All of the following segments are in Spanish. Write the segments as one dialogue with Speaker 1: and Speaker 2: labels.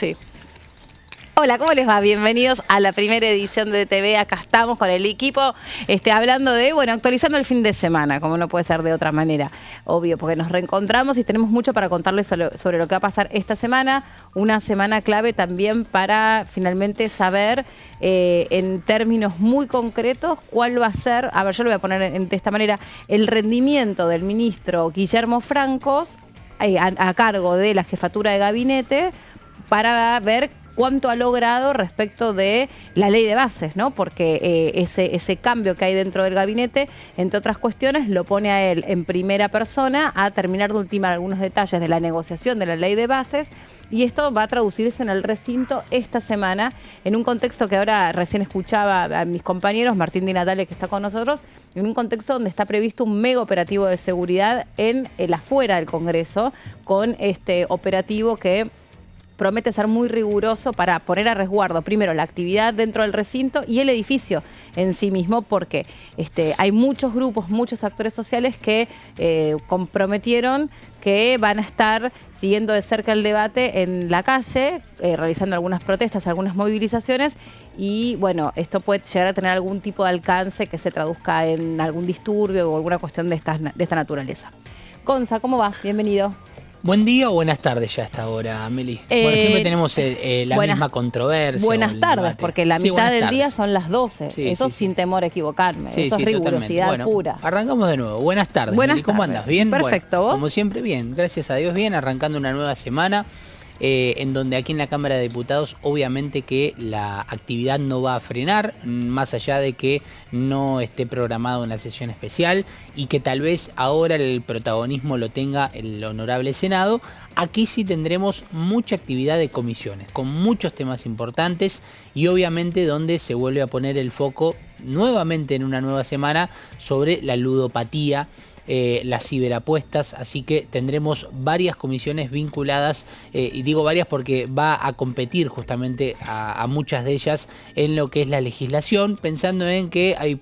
Speaker 1: Sí. Hola, ¿cómo les va? Bienvenidos a la primera edición de TV. Acá estamos con el equipo hablando de, actualizando el fin de semana, como no puede ser de otra manera, obvio, porque nos reencontramos y tenemos mucho para contarles sobre lo que va a pasar esta semana. Una semana clave también para finalmente saber en términos muy concretos cuál va a ser, a ver, yo lo voy a poner de esta manera, el rendimiento del ministro Guillermo Francos a cargo de la jefatura de gabinete para ver cuánto ha logrado respecto de la ley de bases, ¿no? Porque ese cambio que hay dentro del gabinete, entre otras cuestiones, lo pone a él en primera persona a terminar de ultimar algunos detalles de la negociación de la ley de bases, y esto va a traducirse en el recinto esta semana, en un contexto que ahora recién escuchaba a mis compañeros, Martín Di Natale, que está con nosotros, en un contexto donde está previsto un mega operativo de seguridad en el afuera del Congreso, con este operativo que promete ser muy riguroso para poner a resguardo primero la actividad dentro del recinto y el edificio en sí mismo, porque hay muchos grupos, muchos actores sociales que comprometieron que van a estar siguiendo de cerca el debate en la calle, realizando algunas protestas, algunas movilizaciones, y bueno, esto puede llegar a tener algún tipo de alcance que se traduzca en algún disturbio o alguna cuestión de esta naturaleza. Gonza, ¿cómo va? Bienvenido.
Speaker 2: Buen día o buenas tardes ya a esta hora, Meli. Bueno, siempre tenemos la misma controversia.
Speaker 1: Buenas tardes, porque la mitad del día son las 12.
Speaker 2: Sí,
Speaker 1: eso
Speaker 2: sí,
Speaker 1: sin temor a equivocarme. Eso es rigurosidad pura.
Speaker 2: Arrancamos de nuevo. Buenas tardes, Meli. ¿Cómo andas? ¿Bien?
Speaker 1: Perfecto, ¿vos?
Speaker 2: Como siempre, bien. Gracias a Dios, bien. Arrancando una nueva semana. En donde aquí en la Cámara de Diputados obviamente que la actividad no va a frenar, más allá de que no esté programada una sesión especial y que tal vez ahora el protagonismo lo tenga el honorable Senado. Aquí sí tendremos mucha actividad de comisiones, con muchos temas importantes y obviamente donde se vuelve a poner el foco nuevamente en una nueva semana sobre la ludopatía, las ciberapuestas, así que tendremos varias comisiones vinculadas, y digo varias porque va a competir justamente a muchas de ellas en lo que es la legislación, pensando en que hay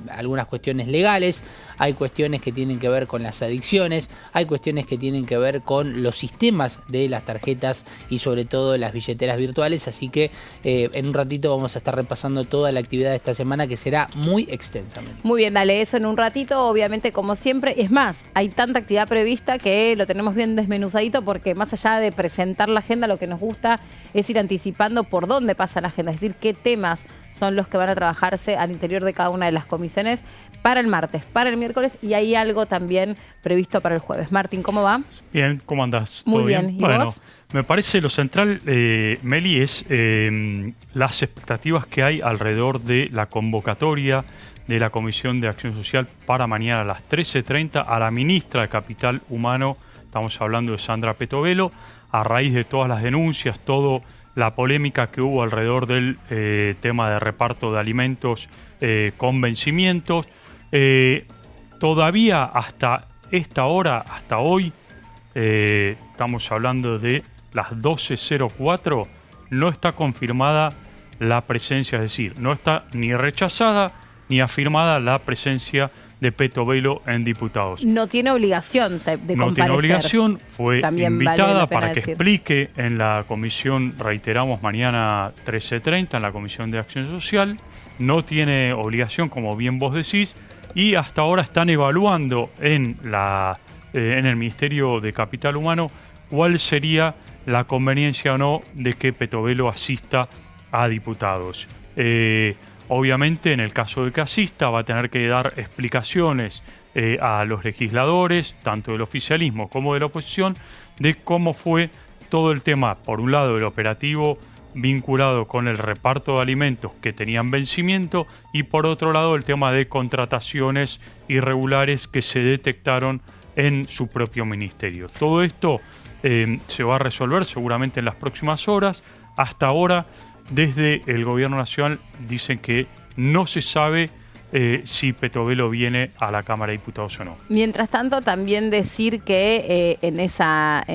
Speaker 2: algunas cuestiones legales, hay cuestiones que tienen que ver con las adicciones, hay cuestiones que tienen que ver con los sistemas de las tarjetas y sobre todo las billeteras virtuales, así que en un ratito vamos a estar repasando toda la actividad de esta semana que será muy extensa.
Speaker 1: Muy bien, dale, eso en un ratito, obviamente como siempre. Es más, hay tanta actividad prevista que lo tenemos bien desmenuzadito, porque más allá de presentar la agenda, lo que nos gusta es ir anticipando por dónde pasa la agenda, es decir, qué temas son los que van a trabajarse al interior de cada una de las comisiones para el martes, para el miércoles, y hay algo también previsto para el jueves. Martín, ¿cómo va?
Speaker 3: Bien, ¿cómo andás?
Speaker 1: Muy bien. ¿Y
Speaker 3: bueno,
Speaker 1: vos?
Speaker 3: Me parece lo central, Meli, es las expectativas que hay alrededor de la convocatoria de la Comisión de Acción Social para mañana a las 13:30 a la ministra de Capital Humano, estamos hablando de Sandra Petovelo, a raíz de todas las denuncias, toda la polémica que hubo alrededor del tema de reparto de alimentos con vencimientos. Todavía hasta esta hora, hasta hoy, estamos hablando de las 12:04, no está confirmada la presencia, es decir, no está ni rechazada ni afirmada la presencia de Petovelo en diputados.
Speaker 1: No tiene obligación de comparecer.
Speaker 3: No tiene obligación, fue
Speaker 1: también
Speaker 3: invitada
Speaker 1: vale la pena
Speaker 3: para que
Speaker 1: decir.
Speaker 3: explique en la comisión, reiteramos, mañana 13:30 en la Comisión de Acción Social. No tiene obligación, como bien vos decís, y hasta ahora están evaluando en el Ministerio de Capital Humano cuál sería la conveniencia o no de que Petovelo asista a diputados. Obviamente, en el caso de que asista, va a tener que dar explicaciones a los legisladores, tanto del oficialismo como de la oposición, de cómo fue todo el tema, por un lado, del operativo vinculado con el reparto de alimentos que tenían vencimiento y por otro lado el tema de contrataciones irregulares que se detectaron en su propio ministerio. Todo esto se va a resolver seguramente en las próximas horas. Hasta ahora, desde el Gobierno Nacional dicen que no se sabe si Petovelo viene a la Cámara de Diputados o no.
Speaker 1: Mientras tanto, también decir que en esa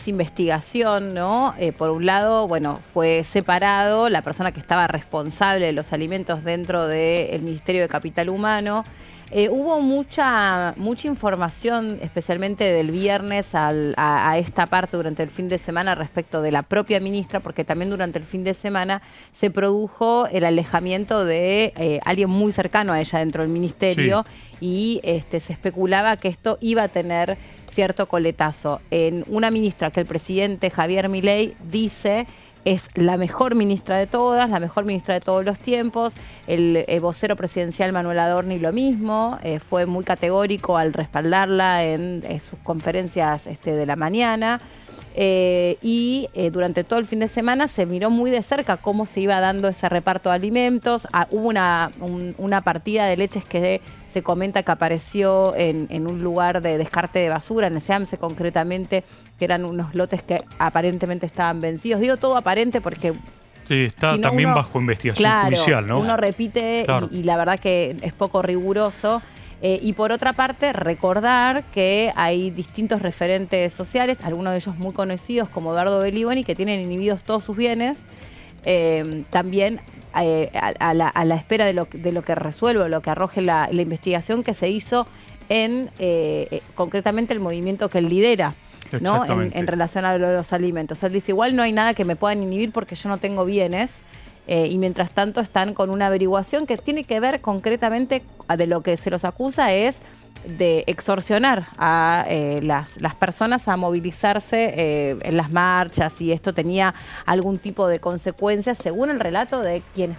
Speaker 1: investigación, ¿no? Por un lado, bueno, fue separado la persona que estaba responsable de los alimentos dentro del Ministerio de Capital Humano. Hubo mucha información, especialmente del viernes a esta parte durante el fin de semana respecto de la propia ministra, porque también durante el fin de semana se produjo el alejamiento de alguien muy cercano a ella dentro del ministerio, sí. Y se especulaba que esto iba a tener cierto coletazo. En una ministra que el presidente Javier Milei dice es la mejor ministra de todas, la mejor ministra de todos los tiempos. El vocero presidencial Manuel Adorni lo mismo, fue muy categórico al respaldarla en sus conferencias de la mañana. Y durante todo el fin de semana se miró muy de cerca cómo se iba dando ese reparto de alimentos. Hubo una partida de leches que se comenta que apareció en un lugar de descarte de basura, en el SEAMSE concretamente, que eran unos lotes que aparentemente estaban vencidos. Digo todo aparente porque...
Speaker 3: Sí, está si no también bajo investigación judicial, ¿no?
Speaker 1: Uno repite, claro. y la verdad que es poco riguroso. Y por otra parte, recordar que hay distintos referentes sociales, algunos de ellos muy conocidos como Eduardo Beliboni, que tienen inhibidos todos sus bienes. También a la espera de lo que resuelva, lo que arroje la investigación que se hizo en concretamente el movimiento que él lidera, ¿no? En relación a los alimentos. Él dice, igual no hay nada que me puedan inhibir porque yo no tengo bienes. Y mientras tanto están con una averiguación que tiene que ver concretamente de lo que se los acusa es de extorsionar a las personas a movilizarse en las marchas, y esto tenía algún tipo de consecuencias según el relato de quienes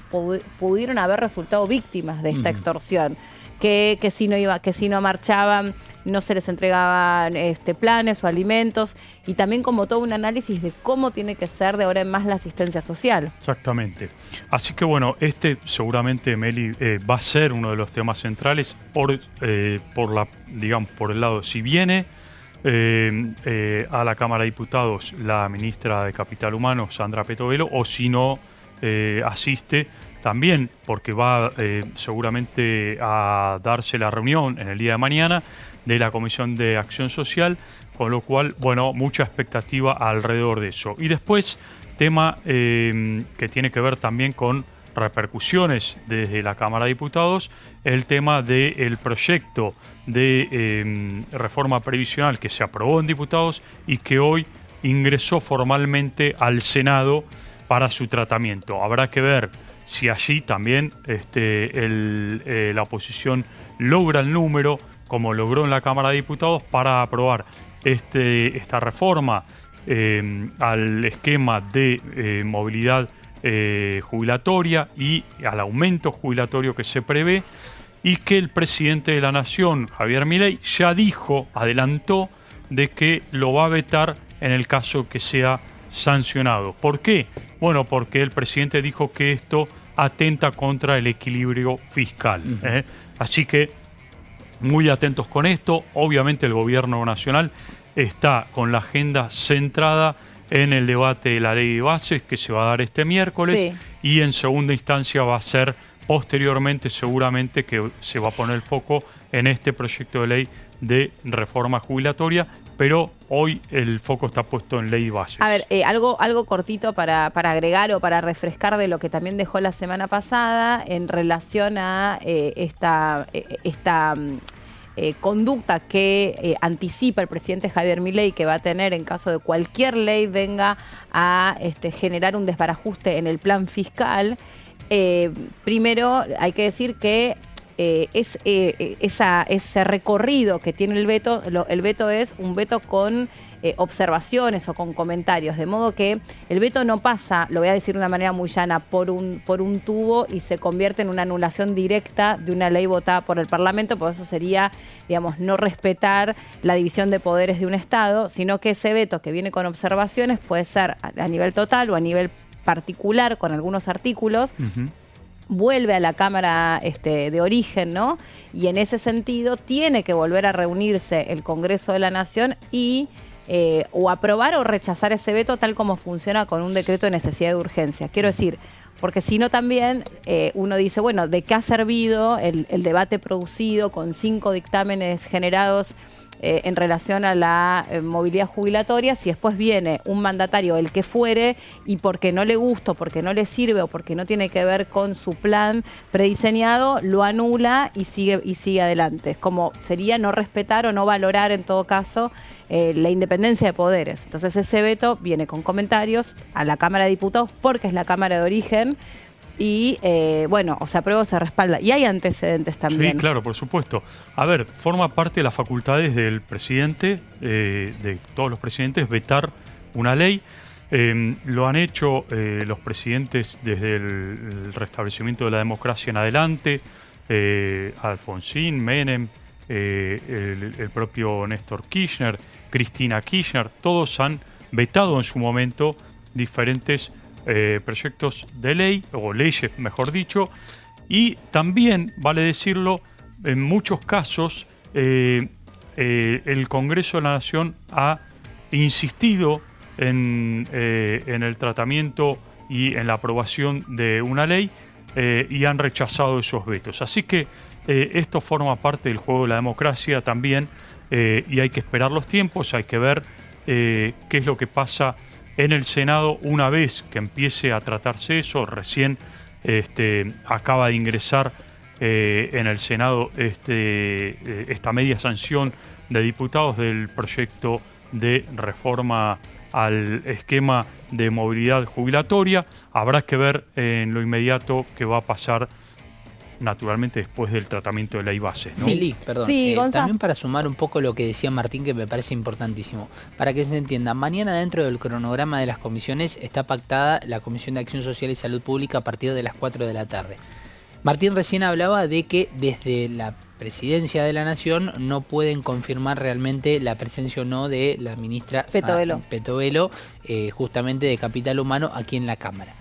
Speaker 1: pudieron haber resultado víctimas de esta extorsión. Que si no marchaban no se les entregaban planes o alimentos, y también como todo un análisis de cómo tiene que ser de ahora en más la asistencia social.
Speaker 3: Exactamente. Así que bueno, seguramente, Meli, va a ser uno de los temas centrales por el lado, si viene a la Cámara de Diputados la ministra de Capital Humano, Sandra Petovelo, o si no asiste, también porque va seguramente a darse la reunión en el día de mañana de la Comisión de Acción Social, con lo cual, bueno, mucha expectativa alrededor de eso. Y después, tema que tiene que ver también con repercusiones desde la Cámara de Diputados, el tema del proyecto de reforma previsional que se aprobó en diputados y que hoy ingresó formalmente al Senado para su tratamiento. Habrá que ver si allí también la oposición logra el número, como logró en la Cámara de Diputados, para aprobar esta reforma al esquema de movilidad jubilatoria y al aumento jubilatorio que se prevé, y que el presidente de la Nación, Javier Milei, ya adelantó de que lo va a vetar en el caso que sea sancionado. ¿Por qué? Bueno, porque el presidente dijo que esto atenta contra el equilibrio fiscal. Así que muy atentos con esto. Obviamente el gobierno nacional está con la agenda centrada en el debate de la ley de bases que se va a dar este miércoles, y en segunda instancia va a ser posteriormente seguramente que se va a poner el foco en este proyecto de ley de reforma jubilatoria, pero hoy el foco está puesto en ley de bases.
Speaker 1: A ver, algo cortito para agregar o para refrescar de lo que también dejó la semana pasada en relación a esta conducta que anticipa el presidente Javier Milei que va a tener en caso de cualquier ley venga a generar un desbarajuste en el plan fiscal. Primero hay que decir que ese recorrido que tiene el veto es un veto con observaciones o con comentarios, de modo que el veto no pasa, lo voy a decir de una manera muy llana, por un tubo y se convierte en una anulación directa de una ley votada por el Parlamento, por eso sería, digamos, no respetar la división de poderes de un Estado, sino que ese veto que viene con observaciones puede ser a nivel total o a nivel particular con algunos artículos. Vuelve a la Cámara de origen, ¿no? Y en ese sentido tiene que volver a reunirse el Congreso de la Nación y o aprobar o rechazar ese veto tal como funciona con un decreto de necesidad de urgencia. Quiero decir, porque si no también uno dice, bueno, ¿de qué ha servido el debate producido con 5 dictámenes generados en relación a la movilidad jubilatoria, si después viene un mandatario, el que fuere, y porque no le gusta, porque no le sirve o porque no tiene que ver con su plan prediseñado, lo anula y sigue adelante? Es como sería no respetar o no valorar en todo caso la independencia de poderes. Entonces ese veto viene con comentarios a la Cámara de Diputados porque es la Cámara de origen. Y bueno, o se aprueba o se respalda. Y hay antecedentes también.
Speaker 3: Sí, claro, por supuesto. A ver, forma parte de las facultades del presidente, de todos los presidentes, vetar una ley. Lo han hecho los presidentes desde el restablecimiento de la democracia en adelante. Alfonsín, Menem, el propio Néstor Kirchner, Cristina Kirchner, todos han vetado en su momento diferentes proyectos de ley, o leyes mejor dicho, y también, vale decirlo, en muchos casos el Congreso de la Nación ha insistido en el tratamiento y en la aprobación de una ley y han rechazado esos vetos. Así que esto forma parte del juego de la democracia también, y hay que esperar los tiempos, hay que ver qué es lo que pasa en el Senado una vez que empiece a tratarse eso. Recién acaba de ingresar en el Senado esta media sanción de diputados del proyecto de reforma al esquema de movilidad jubilatoria. Habrá que ver en lo inmediato qué va a pasar, naturalmente después del tratamiento de ley base, ¿no?
Speaker 2: Sí, perdón.
Speaker 1: Sí,
Speaker 2: también para sumar un poco lo que decía Martín, que me parece importantísimo, para que se entienda, mañana dentro del cronograma de las comisiones está pactada la Comisión de Acción Social y Salud Pública a partir de las 4 de la tarde. Martín recién hablaba de que desde la Presidencia de la Nación no pueden confirmar realmente la presencia o no de la ministra Petovelo, justamente de Capital Humano, aquí en la Cámara.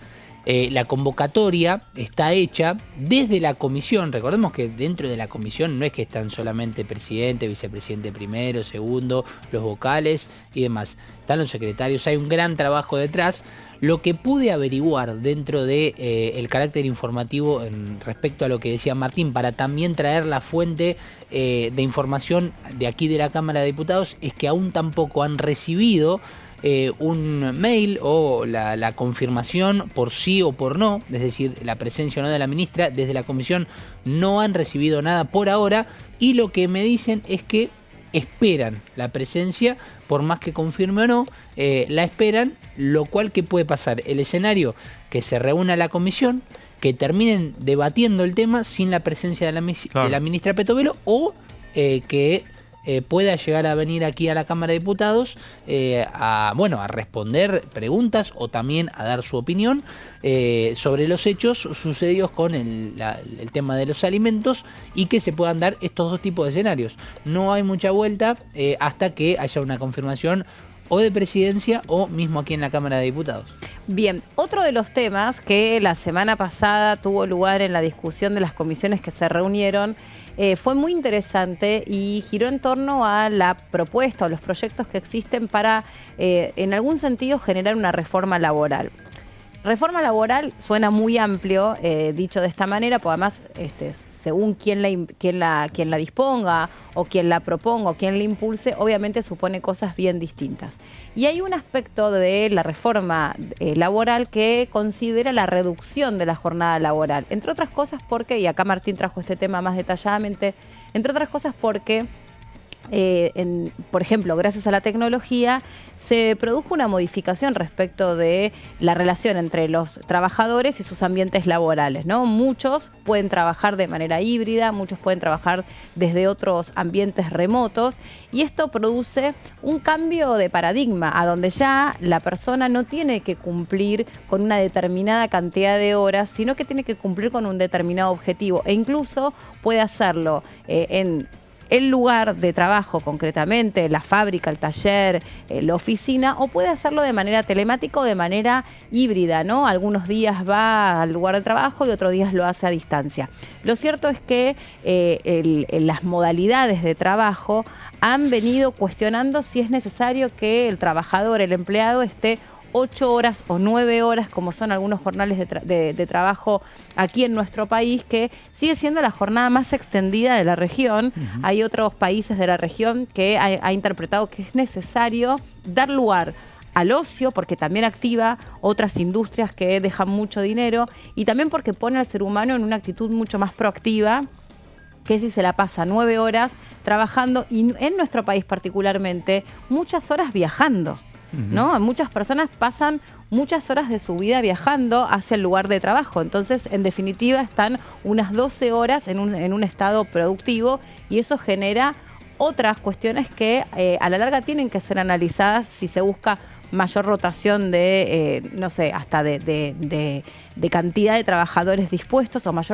Speaker 2: La convocatoria está hecha desde la comisión. Recordemos que dentro de la comisión no es que están solamente presidente, vicepresidente primero, segundo, los vocales y demás. Están los secretarios, hay un gran trabajo detrás. Lo que pude averiguar dentro de el carácter informativo respecto a lo que decía Martín, para también traer la fuente de información de aquí de la Cámara de Diputados, es que aún tampoco han recibido un mail o la confirmación por sí o por no, es decir, la presencia o no de la ministra. Desde la comisión no han recibido nada por ahora, y lo que me dicen es que esperan la presencia, por más que confirme o no, la esperan, lo cual que puede pasar, el escenario que se reúna la comisión, que terminen debatiendo el tema sin la presencia de la ministra Petovelo, o que pueda llegar a venir aquí a la Cámara de Diputados a responder preguntas o también a dar su opinión sobre los hechos sucedidos con el tema de los alimentos, y que se puedan dar estos dos tipos de escenarios. No hay mucha vuelta hasta que haya una confirmación o de presidencia o mismo aquí en la Cámara de Diputados.
Speaker 1: Bien, otro de los temas que la semana pasada tuvo lugar en la discusión de las comisiones que se reunieron fue muy interesante y giró en torno a la propuesta o los proyectos que existen para, en algún sentido, generar una reforma laboral. Reforma laboral suena muy amplio, dicho de esta manera, porque además, según quién la disponga o quién la proponga o quién la impulse, obviamente supone cosas bien distintas. Y hay un aspecto de la reforma laboral que considera la reducción de la jornada laboral, entre otras cosas porque, y acá Martín trajo este tema más detalladamente, entre otras cosas porque, por ejemplo, gracias a la tecnología, se produjo una modificación respecto de la relación entre los trabajadores y sus ambientes laborales, ¿no? Muchos pueden trabajar de manera híbrida, muchos pueden trabajar desde otros ambientes remotos, y esto produce un cambio de paradigma, a donde ya la persona no tiene que cumplir con una determinada cantidad de horas, sino que tiene que cumplir con un determinado objetivo, e incluso puede hacerlo en el lugar de trabajo, concretamente la fábrica, el taller, la oficina, o puede hacerlo de manera telemática o de manera híbrida, ¿no? Algunos días va al lugar de trabajo y otros días lo hace a distancia. Lo cierto es que las modalidades de trabajo han venido cuestionando si es necesario que el trabajador, el empleado, esté 8 horas o 9 horas, como son algunos jornales de trabajo aquí en nuestro país, que sigue siendo la jornada más extendida de la región. Hay otros países de la región que ha interpretado que es necesario dar lugar al ocio, porque también activa otras industrias que dejan mucho dinero, y también porque pone al ser humano en una actitud mucho más proactiva, que si se la pasa 9 horas trabajando, y en nuestro país particularmente, muchas horas viajando, ¿no? Muchas personas pasan muchas horas de su vida viajando hacia el lugar de trabajo. Entonces, en definitiva, están unas 12 horas en un estado productivo, y eso genera otras cuestiones que a la larga tienen que ser analizadas si se busca mayor rotación de, no sé, hasta de cantidad de trabajadores dispuestos, o más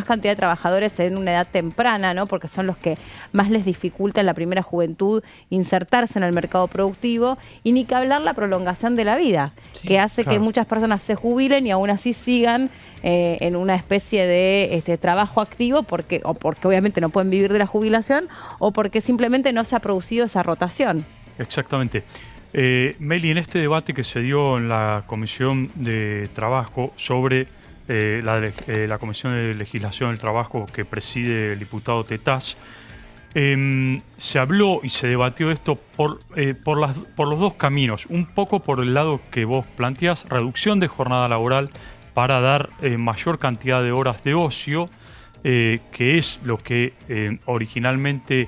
Speaker 1: cantidad de trabajadores en una edad temprana, ¿no? Porque son los que más les dificulta en la primera juventud insertarse en el mercado productivo, y ni que hablar la prolongación de la vida, sí, que hace que muchas personas se jubilen y aún así sigan en una especie de trabajo activo, porque obviamente no pueden vivir de la jubilación, o porque simplemente no se ha producido esa rotación.
Speaker 3: Exactamente. Meli, en este debate que se dio en la Comisión de Trabajo sobre la Comisión de Legislación del Trabajo que preside el diputado Tetaz, se habló y se debatió esto por los dos caminos. Un poco por el lado que vos planteás, reducción de jornada laboral para dar mayor cantidad de horas de ocio, que es lo que originalmente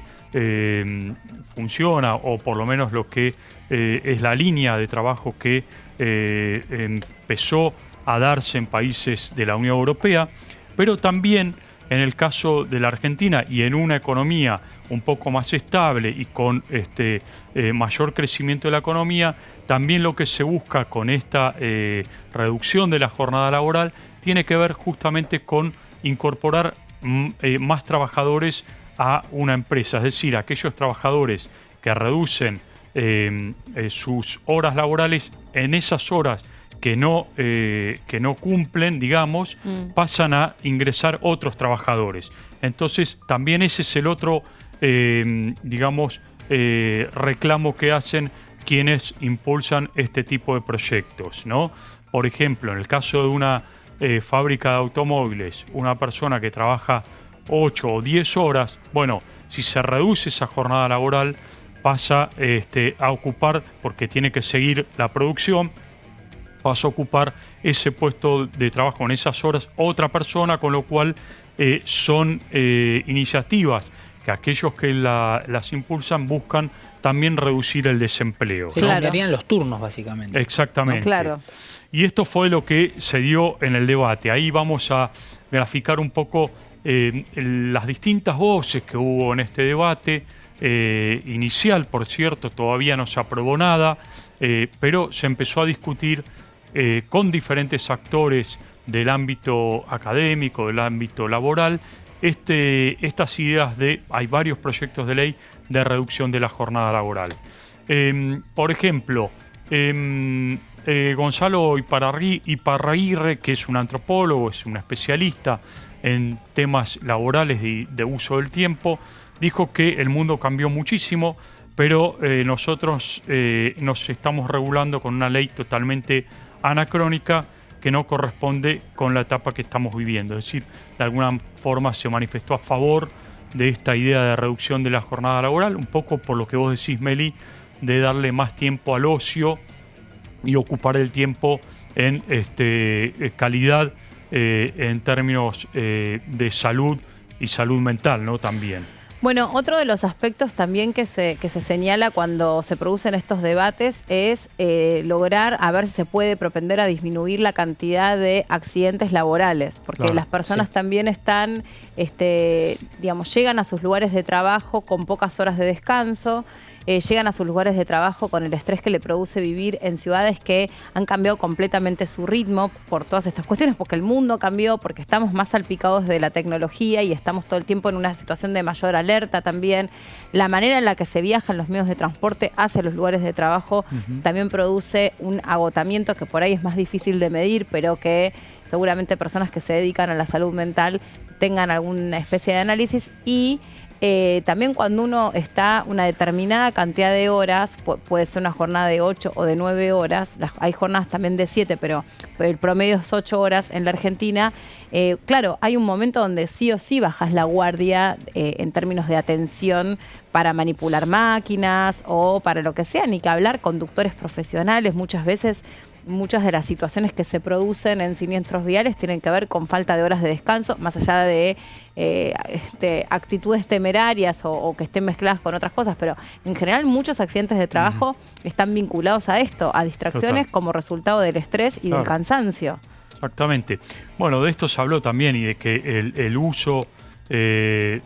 Speaker 3: funciona, o por lo menos lo que es la línea de trabajo que empezó a darse en países de la Unión Europea, pero también en el caso de la Argentina, y en una economía un poco más estable y con mayor crecimiento de la economía, también lo que se busca con esta reducción de la jornada laboral tiene que ver justamente con incorporar más trabajadores a una empresa, es decir, aquellos trabajadores que reducen sus horas laborales, en esas horas que no cumplen, digamos, pasan a ingresar otros trabajadores. Entonces, también ese es el otro, reclamo que hacen quienes impulsan este tipo de proyectos, ¿no? Por ejemplo, en el caso de una fábrica de automóviles, una persona que trabaja 8 o 10 horas, bueno, si se reduce esa jornada laboral, pasa a ocupar, porque tiene que seguir la producción, pasa a ocupar ese puesto de trabajo en esas horas otra persona, con lo cual son iniciativas que aquellos que las impulsan buscan también reducir el desempleo.
Speaker 2: Se cambiarían los turnos, básicamente.
Speaker 3: Exactamente.
Speaker 1: No, claro.
Speaker 3: Y esto fue lo que se dio en el debate. Ahí vamos a graficar un poco las distintas voces que hubo en este debate inicial. Por cierto, todavía no se aprobó nada, pero se empezó a discutir con diferentes actores del ámbito académico, del ámbito laboral, estas ideas hay varios proyectos de ley de reducción de la jornada laboral. Por ejemplo, Gonzalo Iparraguirre, que es un antropólogo, es un especialista en temas laborales y de uso del tiempo, dijo que el mundo cambió muchísimo, pero nosotros nos estamos regulando con una ley totalmente anacrónica que no corresponde con la etapa que estamos viviendo. Es decir, de alguna forma se manifestó a favor de esta idea de reducción de la jornada laboral, un poco por lo que vos decís, Meli, de darle más tiempo al ocio y ocupar el tiempo en calidad en términos de salud y salud mental, ¿no? También.
Speaker 1: Bueno, otro de los aspectos también que se señala cuando se producen estos debates es lograr a ver si se puede propender a disminuir la cantidad de accidentes laborales, porque las personas también están, llegan a sus lugares de trabajo con pocas horas de descanso, llegan a sus lugares de trabajo con el estrés que le produce vivir en ciudades que han cambiado completamente su ritmo por todas estas cuestiones, porque el mundo cambió, porque estamos más salpicados de la tecnología y estamos todo el tiempo en una situación de mayor alerta también. La manera en la que se viajan los medios de transporte hacia los lugares de trabajo también produce un agotamiento que por ahí es más difícil de medir, pero que seguramente personas que se dedican a la salud mental tengan alguna especie de análisis. Y también cuando uno está una determinada cantidad de horas, puede ser una jornada de 8 o de 9 horas, hay jornadas también de 7, pero el promedio es 8 horas en la Argentina. Claro, hay un momento donde sí o sí bajas la guardia en términos de atención para manipular máquinas o para lo que sea, ni que hablar conductores profesionales. Muchas veces, muchas de las situaciones que se producen en siniestros viales tienen que ver con falta de horas de descanso, más allá de actitudes temerarias o que estén mezcladas con otras cosas, pero en general muchos accidentes de trabajo están vinculados a esto, a distracciones como resultado del estrés y del cansancio.
Speaker 3: Exactamente. Bueno, de esto se habló también y de que el uso del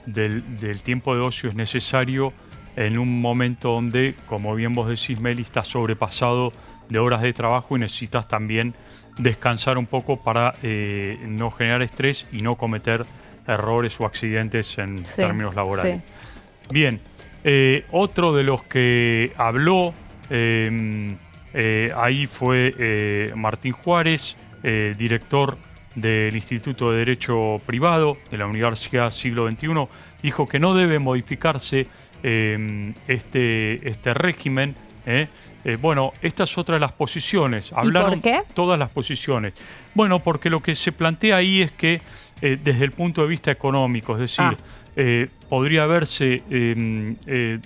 Speaker 3: tiempo de ocio es necesario en un momento donde, como bien vos decís, Meli, estás sobrepasado de horas de trabajo y necesitas también descansar un poco para no generar estrés y no cometer errores o accidentes en términos laborales. Sí. Bien, otro de los que habló ahí fue Martín Juárez, director del Instituto de Derecho Privado de la Universidad Siglo XXI, dijo que no debe modificarse este régimen. Bueno, esta es otra de las posiciones. Hablaron
Speaker 1: ¿Y por qué?
Speaker 3: Todas las posiciones. Bueno, porque lo que se plantea ahí es que desde el punto de vista económico, es decir, podría verse de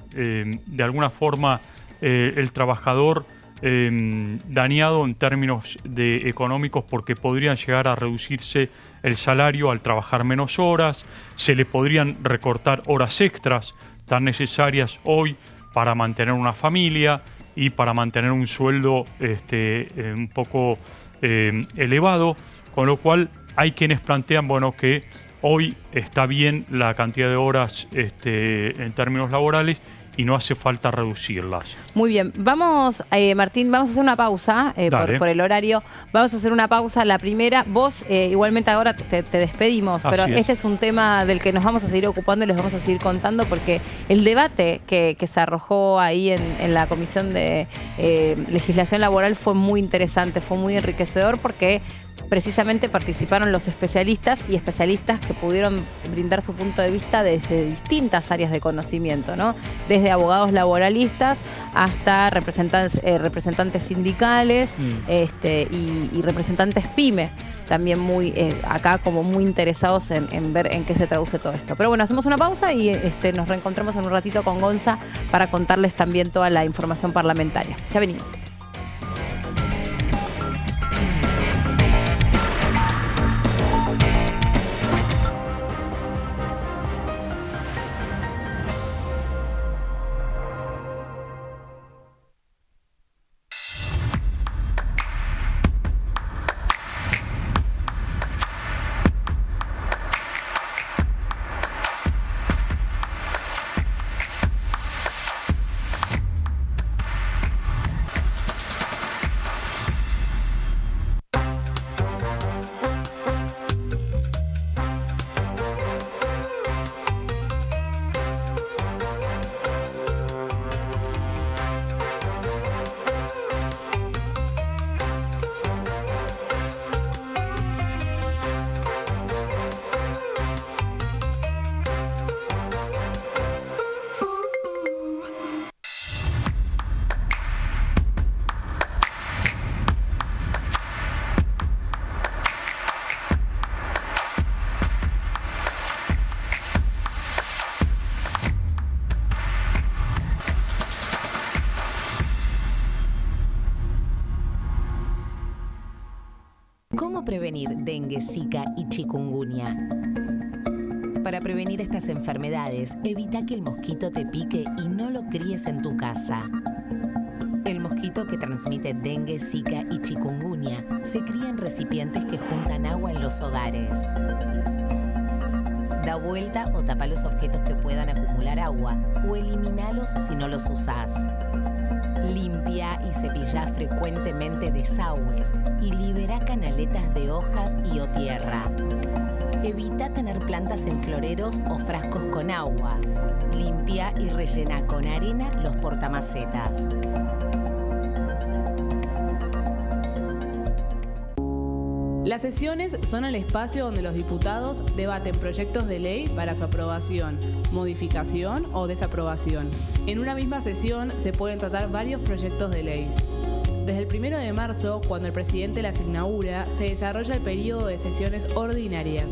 Speaker 3: alguna forma el trabajador dañado en términos económicos porque podrían llegar a reducirse el salario al trabajar menos horas, se le podrían recortar horas extras tan necesarias hoy para mantener una familia y para mantener un sueldo un poco elevado, con lo cual hay quienes plantean que hoy está bien la cantidad de horas en términos laborales y no hace falta reducirlas.
Speaker 1: Muy bien, vamos, Martín, vamos a hacer una pausa por el horario. Vamos a hacer una pausa. La primera, vos igualmente ahora te despedimos, pero este es un tema del que nos vamos a seguir ocupando y les vamos a seguir contando porque el debate que se arrojó ahí en la Comisión de Legislación Laboral fue muy interesante, fue muy enriquecedor porque precisamente participaron los especialistas y especialistas que pudieron brindar su punto de vista desde distintas áreas de conocimiento, ¿no? Desde abogados laboralistas hasta representantes sindicales y representantes PYME, también muy acá como muy interesados en ver en qué se traduce todo esto. Pero bueno, hacemos una pausa y nos reencontramos en un ratito con Gonza para contarles también toda la información parlamentaria. Ya venimos.
Speaker 4: ¿Cómo prevenir dengue, zika y chikungunya? Para prevenir estas enfermedades, evita que el mosquito te pique y no lo críes en tu casa. El mosquito que transmite dengue, zika y chikungunya se cría en recipientes que juntan agua en los hogares. Da vuelta o tapa los objetos que puedan acumular agua o elimínalos si no los usás. Limpia y cepilla frecuentemente desagües y libera canaletas de hojas y o tierra. Evita tener plantas en floreros o frascos con agua. Limpia y rellena con arena los portamacetas.
Speaker 5: Las sesiones son el espacio donde los diputados debaten proyectos de ley para su aprobación, modificación o desaprobación. En una misma sesión se pueden tratar varios proyectos de ley. Desde el 1 de marzo, cuando el presidente las inaugura, se desarrolla el periodo de sesiones ordinarias.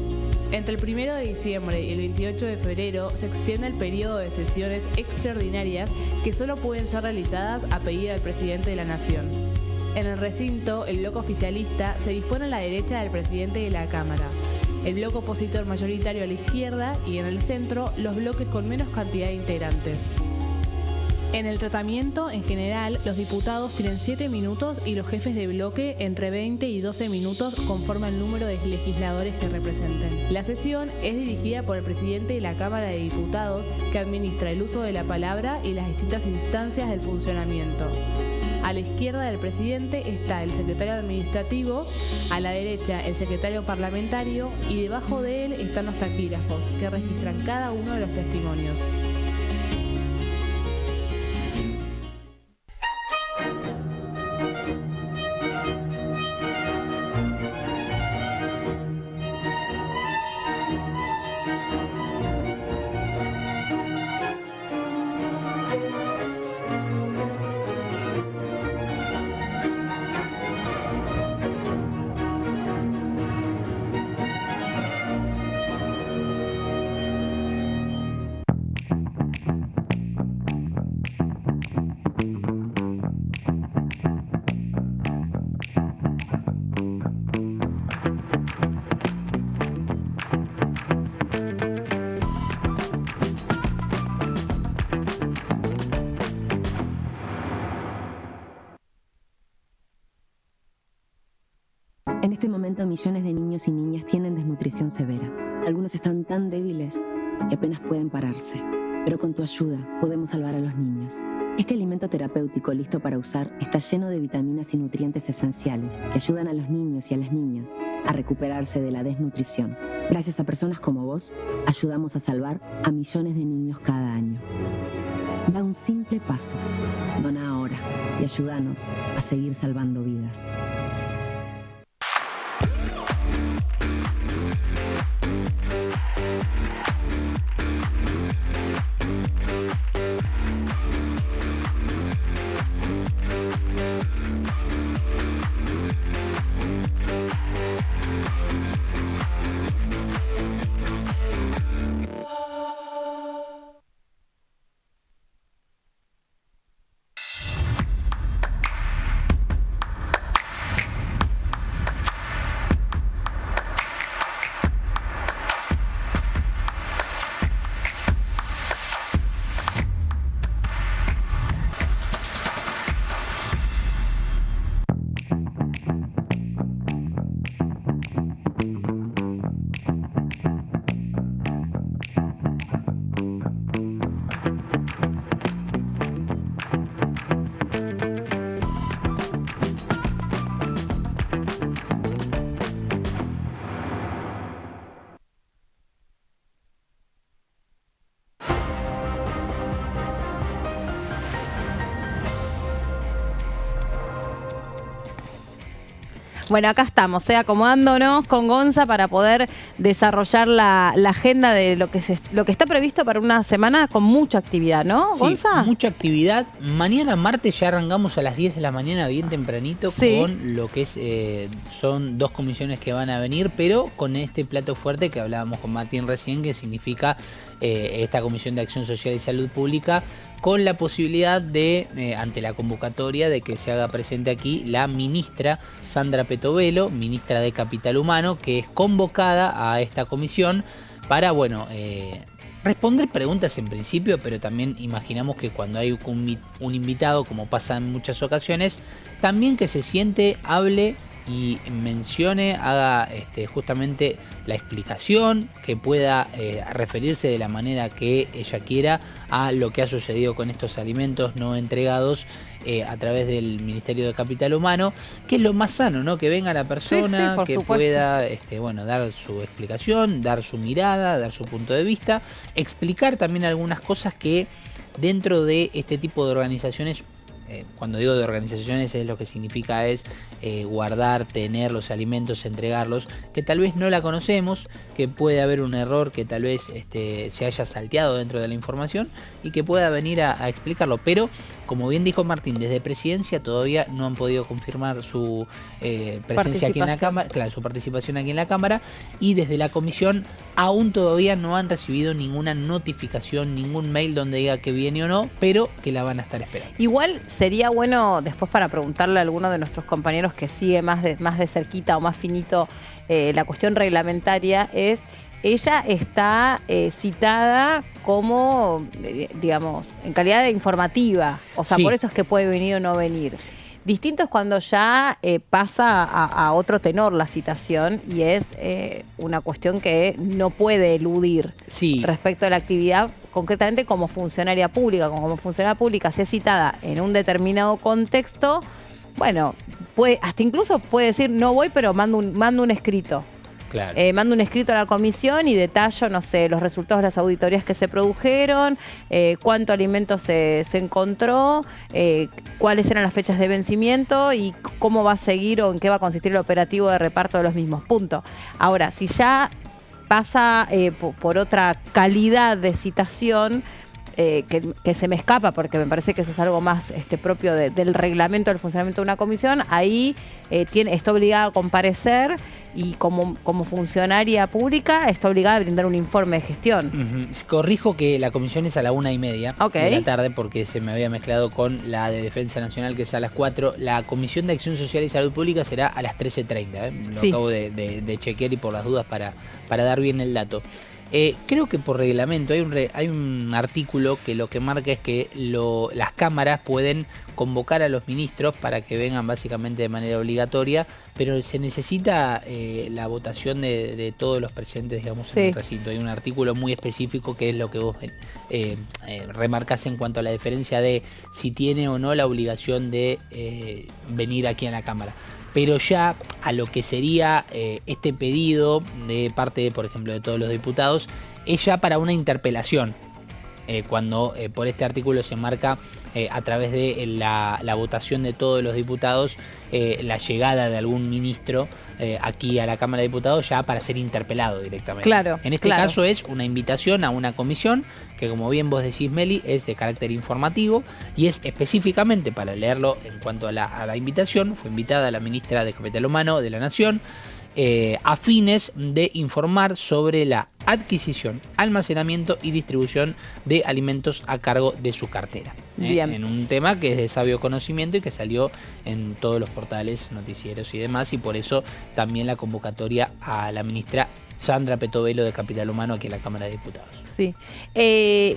Speaker 5: Entre el 1 de diciembre y el 28 de febrero se extiende el periodo de sesiones extraordinarias que solo pueden ser realizadas a pedido del presidente de la Nación. En el recinto, el bloque oficialista se dispone a la derecha del presidente de la Cámara, el bloque opositor mayoritario a la izquierda y en el centro los bloques con menos cantidad de integrantes. En el tratamiento, en general, los diputados tienen 7 minutos y los jefes de bloque entre 20 y 12 minutos conforme al número de legisladores que representen. La sesión es dirigida por el presidente de la Cámara de Diputados, que administra el uso de la palabra y las distintas instancias del funcionamiento. A la izquierda del presidente está el secretario administrativo, a la derecha el secretario parlamentario y debajo de él están los taquígrafos, que registran cada uno de los testimonios.
Speaker 6: En este momento, millones de niños y niñas tienen desnutrición severa. Algunos están tan débiles que apenas pueden pararse. Pero con tu ayuda podemos salvar a los niños. Este alimento terapéutico listo para usar está lleno de vitaminas y nutrientes esenciales que ayudan a los niños y a las niñas a recuperarse de la desnutrición. Gracias a personas como vos, ayudamos a salvar a millones de niños cada año. Da un simple paso. Dona ahora y ayúdanos a seguir salvando vidas.
Speaker 1: Bueno, acá estamos, acomodándonos con Gonza para poder desarrollar la agenda de lo que está previsto para una semana con mucha actividad, ¿no,
Speaker 2: Sí,
Speaker 1: Gonza?
Speaker 2: mucha actividad. Mañana martes ya arrancamos a las 10 de la mañana bien tempranito con lo que es son 2 comisiones que van a venir, pero con este plato fuerte que hablábamos con Martín recién, que significa esta Comisión de Acción Social y Salud Pública, con la posibilidad de, ante la convocatoria, de que se haga presente aquí la ministra Sandra Petovelo, ministra de Capital Humano, que es convocada a esta comisión para, responder preguntas en principio, pero también imaginamos que cuando hay un invitado, como pasa en muchas ocasiones, también que se siente, hable y mencione, haga justamente la explicación, que pueda referirse de la manera que ella quiera a lo que ha sucedido con estos alimentos no entregados a través del Ministerio de Capital Humano, que es lo más sano, ¿no? Que venga la persona, que supuesto. Pueda dar su explicación, dar su mirada, dar su punto de vista, explicar también algunas cosas que dentro de este tipo de organizaciones cuando digo de organizaciones, es lo que significa es guardar, tener los alimentos, entregarlos, que tal vez no la conocemos, que puede haber un error que tal vez se haya salteado dentro de la información y que pueda venir a explicarlo. Pero, como bien dijo Martín, desde Presidencia todavía no han podido confirmar su presencia aquí en la Cámara, claro, su participación aquí en la Cámara, y desde la Comisión aún todavía no han recibido ninguna notificación, ningún mail donde diga que viene o no, pero que la van a estar esperando.
Speaker 1: Igual sería bueno después para preguntarle a alguno de nuestros compañeros que sigue más de cerquita o más finito la cuestión reglamentaria, ella está citada como, digamos, en calidad de informativa, o sea,
Speaker 2: sí.
Speaker 1: Por eso es que puede venir o no venir. Distinto es cuando ya pasa a otro tenor la citación y es una cuestión que no puede eludir respecto a la actividad, concretamente como funcionaria pública. Como funcionaria pública, si es citada en un determinado contexto, bueno, hasta incluso puede decir no voy, pero mando un escrito.
Speaker 2: Claro.
Speaker 1: Mando un escrito a la comisión y detallo, no sé, los resultados de las auditorías que se produjeron, cuánto alimento se encontró, cuáles eran las fechas de vencimiento y cómo va a seguir o en qué va a consistir el operativo de reparto de los mismos. Punto. Ahora, si ya pasa por otra calidad de citación, que se me escapa, porque me parece que eso es algo más propio del reglamento del funcionamiento de una comisión, ahí está obligada a comparecer y como funcionaria pública está obligada a brindar un informe de gestión.
Speaker 2: Corrijo que la comisión es a la 1:30
Speaker 1: de
Speaker 2: la tarde, porque se me había mezclado con la de Defensa Nacional, que es a las 4. La Comisión de Acción Social y Salud Pública será a las 13:30. Lo acabo de chequear y por las dudas para dar bien el dato. Creo que por reglamento hay un artículo que lo que marca es que las cámaras pueden convocar a los ministros para que vengan básicamente de manera obligatoria, pero se necesita la votación de todos los presentes, digamos, en el recinto. Hay un artículo muy específico que es lo que vos remarcás en cuanto a la diferencia de si tiene o no la obligación de venir aquí a la Cámara. Pero ya a lo que sería este pedido de parte, por ejemplo, de todos los diputados, es ya para una interpelación, cuando por este artículo se marca a través de la votación de todos los diputados la llegada de algún ministro aquí a la Cámara de Diputados ya para ser interpelado directamente.
Speaker 1: Claro,
Speaker 2: en este caso es una invitación a una comisión que, como bien vos decís, Meli, es de carácter informativo y es específicamente, para leerlo en cuanto a la invitación, fue invitada la ministra de Capital Humano de la Nación a fines de informar sobre la adquisición, almacenamiento y distribución de alimentos a cargo de su cartera. En un tema que es de sabio conocimiento y que salió en todos los portales, noticieros y demás, y por eso también la convocatoria a la ministra Sandra Petovelo de Capital Humano aquí en la Cámara de Diputados.
Speaker 1: Sí.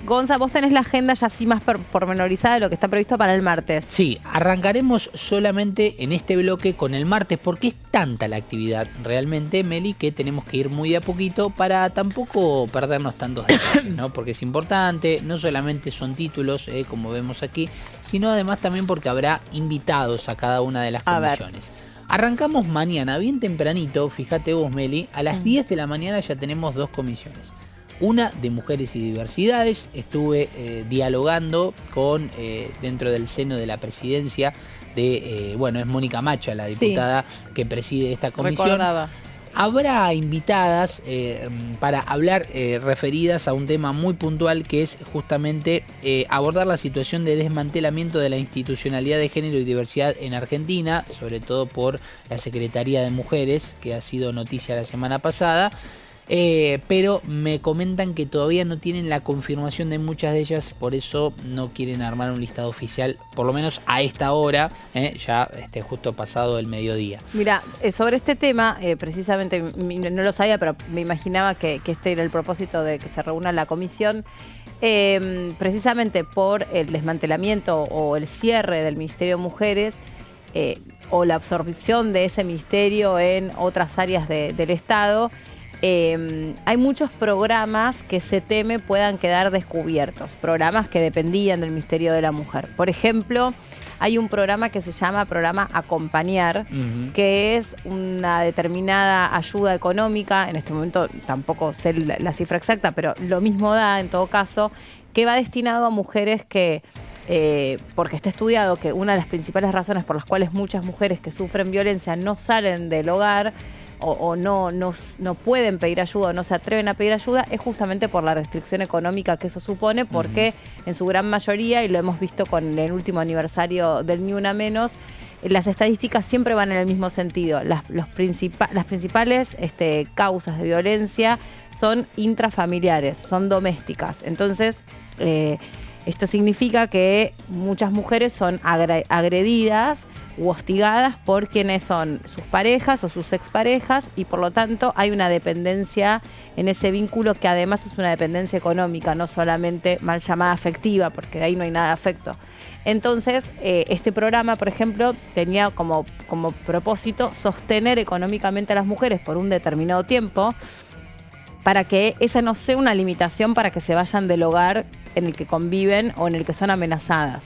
Speaker 1: Gonza, vos tenés la agenda ya así más pormenorizada de lo que está previsto para el martes.
Speaker 2: Sí, arrancaremos solamente en este bloque con el martes, porque es tanta la actividad realmente, Meli, que tenemos que ir muy de a poquito para tampoco perdernos tantos detalles, ¿no? Porque es importante, no solamente son títulos, como vemos aquí, sino además también porque habrá invitados a cada una de las comisiones. Arrancamos mañana, bien tempranito, fíjate vos, Meli, a las 10 de la mañana ya tenemos dos comisiones. Una de mujeres y diversidades, estuve dialogando con, dentro del seno de la presidencia, es Mónica Macha, la diputada que preside esta comisión.
Speaker 1: Recordaba.
Speaker 2: Habrá invitadas para hablar referidas a un tema muy puntual, que es justamente abordar la situación de desmantelamiento de la institucionalidad de género y diversidad en Argentina, sobre todo por la Secretaría de Mujeres, que ha sido noticia la semana pasada. Pero me comentan que todavía no tienen la confirmación de muchas de ellas, por eso no quieren armar un listado oficial, por lo menos a esta hora, ya justo pasado el mediodía.
Speaker 1: Mira, sobre este tema, precisamente, no lo sabía, pero me imaginaba que este era el propósito de que se reúna la comisión, precisamente por el desmantelamiento o el cierre del Ministerio de Mujeres, o la absorción de ese ministerio en otras áreas del Estado. Hay muchos programas que se teme puedan quedar descubiertos, programas que dependían del Ministerio de la Mujer. Por ejemplo, hay un programa que se llama Programa Acompañar, que es una determinada ayuda económica, en este momento tampoco sé la cifra exacta, pero lo mismo da en todo caso, que va destinado a mujeres que porque está estudiado que una de las principales razones por las cuales muchas mujeres que sufren violencia no salen del hogar o no pueden pedir ayuda o no se atreven a pedir ayuda es justamente por la restricción económica que eso supone, porque en su gran mayoría, y lo hemos visto con el último aniversario del Ni Una Menos, las estadísticas siempre van en el mismo sentido. Las principales causas de violencia son intrafamiliares, son domésticas. Entonces, esto significa que muchas mujeres son agredidas u hostigadas por quienes son sus parejas o sus exparejas, y por lo tanto hay una dependencia en ese vínculo que además es una dependencia económica, no solamente mal llamada afectiva, porque de ahí no hay nada de afecto. Entonces, este programa, por ejemplo, tenía como propósito sostener económicamente a las mujeres por un determinado tiempo, para que esa no sea una limitación para que se vayan del hogar en el que conviven o en el que son amenazadas.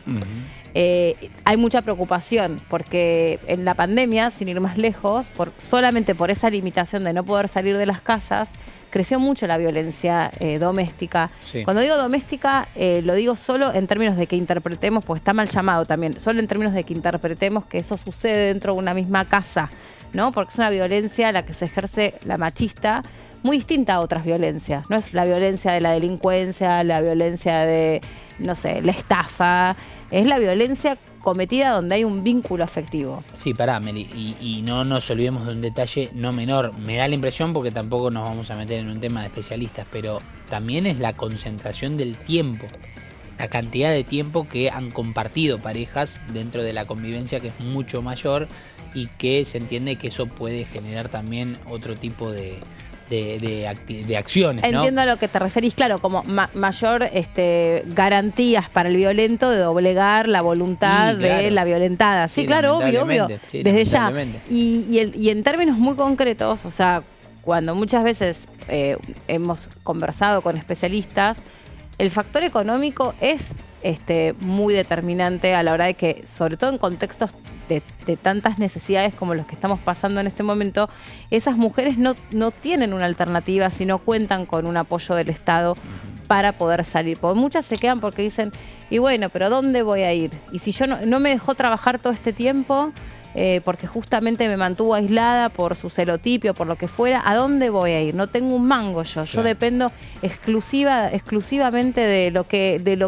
Speaker 1: Hay mucha preocupación porque en la pandemia, sin ir más lejos, solamente por esa limitación de no poder salir de las casas, creció mucho la violencia doméstica. Sí. Cuando digo doméstica, lo digo solo en términos de que interpretemos, porque está mal llamado también, solo en términos de que interpretemos que eso sucede dentro de una misma casa, ¿no? Porque es una violencia la que se ejerce la machista, muy distinta a otras violencias. No es la violencia de la delincuencia, la violencia de, no sé, la estafa. Es la violencia cometida donde hay un vínculo afectivo.
Speaker 2: Sí, pará, Meli, y no nos olvidemos de un detalle no menor. Me da la impresión, porque tampoco nos vamos a meter en un tema de especialistas, pero también es la concentración del tiempo. La cantidad de tiempo que han compartido parejas dentro de la convivencia, que es mucho mayor, y que se entiende que eso puede generar también otro tipo de acciones, ¿no?
Speaker 1: Entiendo a lo que te referís, claro, como mayor garantías para el violento de doblegar la voluntad de la violentada. Sí, claro, obvio,
Speaker 2: sí,
Speaker 1: desde ya. Y en términos muy concretos, o sea, cuando muchas veces hemos conversado con especialistas, el factor económico es muy determinante a la hora de que, sobre todo en contextos de tantas necesidades como los que estamos pasando en este momento, esas mujeres no tienen una alternativa si no cuentan con un apoyo del Estado para poder salir. Porque muchas se quedan porque dicen, y bueno, pero ¿dónde voy a ir? Y si yo no me dejó trabajar todo este tiempo, porque justamente me mantuvo aislada por su celotipio, por lo que fuera, ¿a dónde voy a ir? No tengo un mango yo. Yo dependo exclusivamente de lo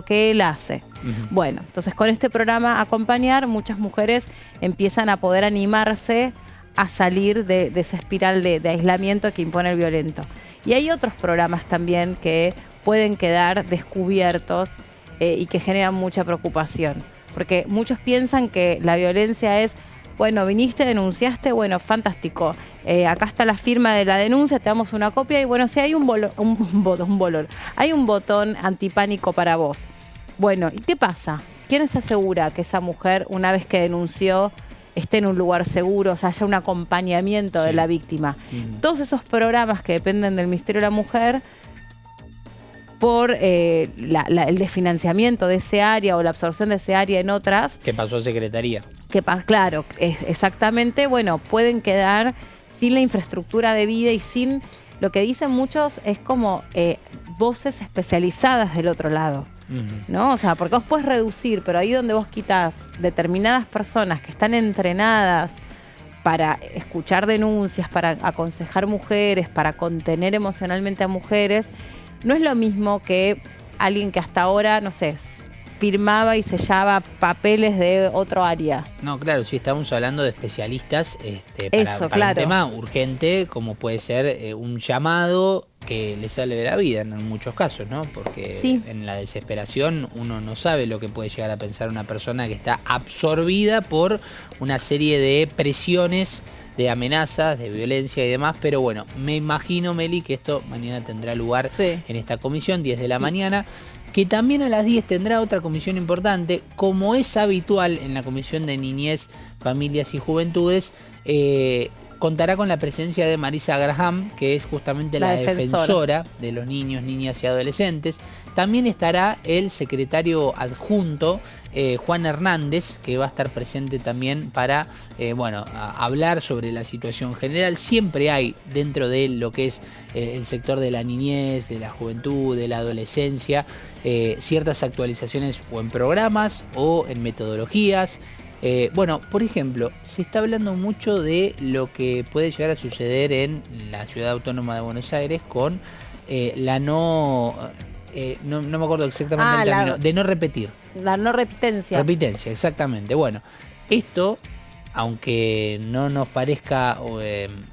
Speaker 1: que él hace. Bueno, entonces con este programa Acompañar, muchas mujeres empiezan a poder animarse a salir de esa espiral de aislamiento que impone el violento. Y hay otros programas también que pueden quedar descubiertos y que generan mucha preocupación. Porque muchos piensan que la violencia es, bueno, viniste, denunciaste, bueno, fantástico. Acá está la firma de la denuncia, te damos una copia y bueno, si hay hay un botón antipánico para vos. Bueno, ¿y qué pasa? ¿Quién se asegura que esa mujer, una vez que denunció, esté en un lugar seguro, o sea, haya un acompañamiento de la víctima? Todos esos programas que dependen del Ministerio de la Mujer, por el desfinanciamiento de ese área o la absorción de ese área en otras.
Speaker 2: ¿Qué pasó a Secretaría?
Speaker 1: Claro, exactamente, bueno, pueden quedar sin la infraestructura de vida y sin, lo que dicen muchos, es como voces especializadas del otro lado. ¿No? O sea, porque vos podés reducir, pero ahí donde vos quitas determinadas personas que están entrenadas para escuchar denuncias, para aconsejar mujeres, para contener emocionalmente a mujeres, no es lo mismo que alguien que hasta ahora, no sé, firmaba y sellaba papeles de otro área.
Speaker 2: No, claro, sí, estamos hablando de especialistas para un tema urgente, como puede ser un llamado que le salve la vida en muchos casos, ¿no? Porque en la desesperación uno no sabe lo que puede llegar a pensar una persona que está absorbida por una serie de presiones, de amenazas, de violencia y demás, pero bueno, me imagino, Meli, que esto mañana tendrá lugar en esta comisión, 10 de la mañana, que también a las 10 tendrá otra comisión importante, como es habitual en la Comisión de Niñez, Familias y Juventudes. contará con la presencia de Marisa Graham, que es justamente la defensora de los niños, niñas y adolescentes. También estará el secretario adjunto, Juan Hernández, que va a estar presente también para hablar sobre la situación general. Siempre hay dentro de lo que es el sector de la niñez, de la juventud, de la adolescencia, ciertas actualizaciones o en programas o en metodologías. Por ejemplo, se está hablando mucho de lo que puede llegar a suceder en la Ciudad Autónoma de Buenos Aires con no me acuerdo exactamente el término, de no repetir.
Speaker 1: La no repitencia.
Speaker 2: Repitencia, exactamente. Bueno, esto, aunque no nos parezca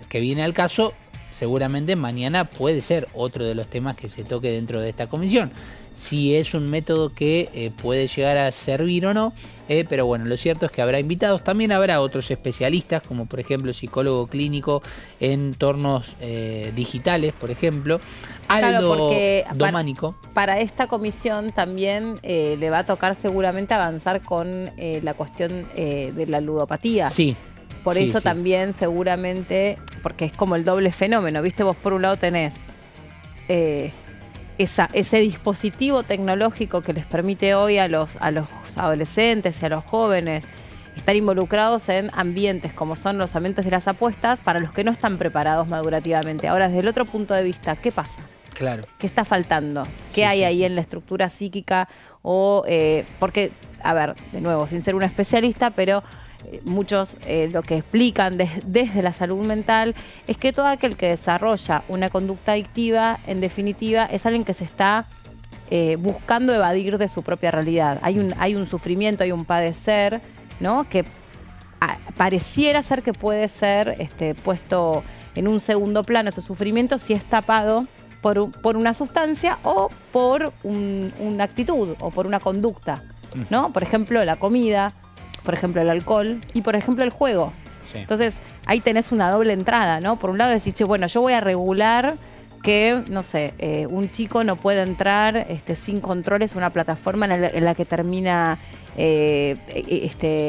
Speaker 2: que viene al caso, seguramente mañana puede ser otro de los temas que se toque dentro de esta comisión. Si es un método que puede llegar a servir o no, pero bueno, lo cierto es que habrá invitados. También habrá otros especialistas, como por ejemplo psicólogo clínico en entornos digitales, por ejemplo. Aldo Dománico.
Speaker 1: Para esta comisión también le va a tocar seguramente avanzar con la cuestión de la ludopatía.
Speaker 2: Sí.
Speaker 1: Por eso también seguramente, porque es como el doble fenómeno, ¿viste? Vos por un lado tenés ese dispositivo tecnológico que les permite hoy a los adolescentes y a los jóvenes estar involucrados en ambientes como son los ambientes de las apuestas para los que no están preparados madurativamente. Ahora, desde el otro punto de vista, ¿qué pasa?
Speaker 2: Claro.
Speaker 1: ¿Qué está faltando? ¿Qué hay ahí en la estructura psíquica? Porque, a ver, de nuevo, sin ser una especialista, pero muchos lo que explican desde la salud mental es que todo aquel que desarrolla una conducta adictiva, en definitiva, es alguien que se está buscando evadir de su propia realidad. Hay un sufrimiento, hay un padecer, ¿no? Que pareciera ser que puede ser puesto en un segundo plano ese sufrimiento si es tapado por una sustancia o por una actitud o por una conducta, ¿no? Por ejemplo, la comida, por ejemplo, el alcohol y, por ejemplo, el juego. Sí. Entonces, ahí tenés una doble entrada, ¿no? Por un lado decís, bueno, yo voy a regular que, no sé, un chico no puede entrar sin controles a una plataforma en la que termina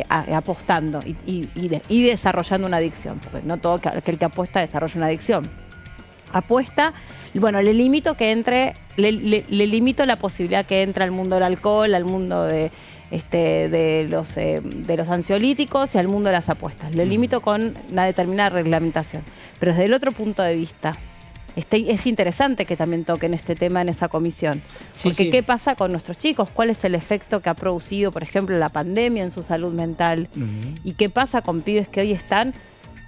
Speaker 1: apostando y desarrollando una adicción. Porque no todo aquel que apuesta desarrolla una adicción. Apuesta, bueno, le limito la posibilidad que entre al mundo del alcohol, al mundo de los ansiolíticos y al mundo de las apuestas. Le limito con una determinada reglamentación. Pero desde el otro punto de vista, es interesante que también toquen este tema en esa comisión. Porque ¿qué pasa con nuestros chicos? ¿Cuál es el efecto que ha producido, por ejemplo, la pandemia en su salud mental? ¿Y qué pasa con pibes que hoy están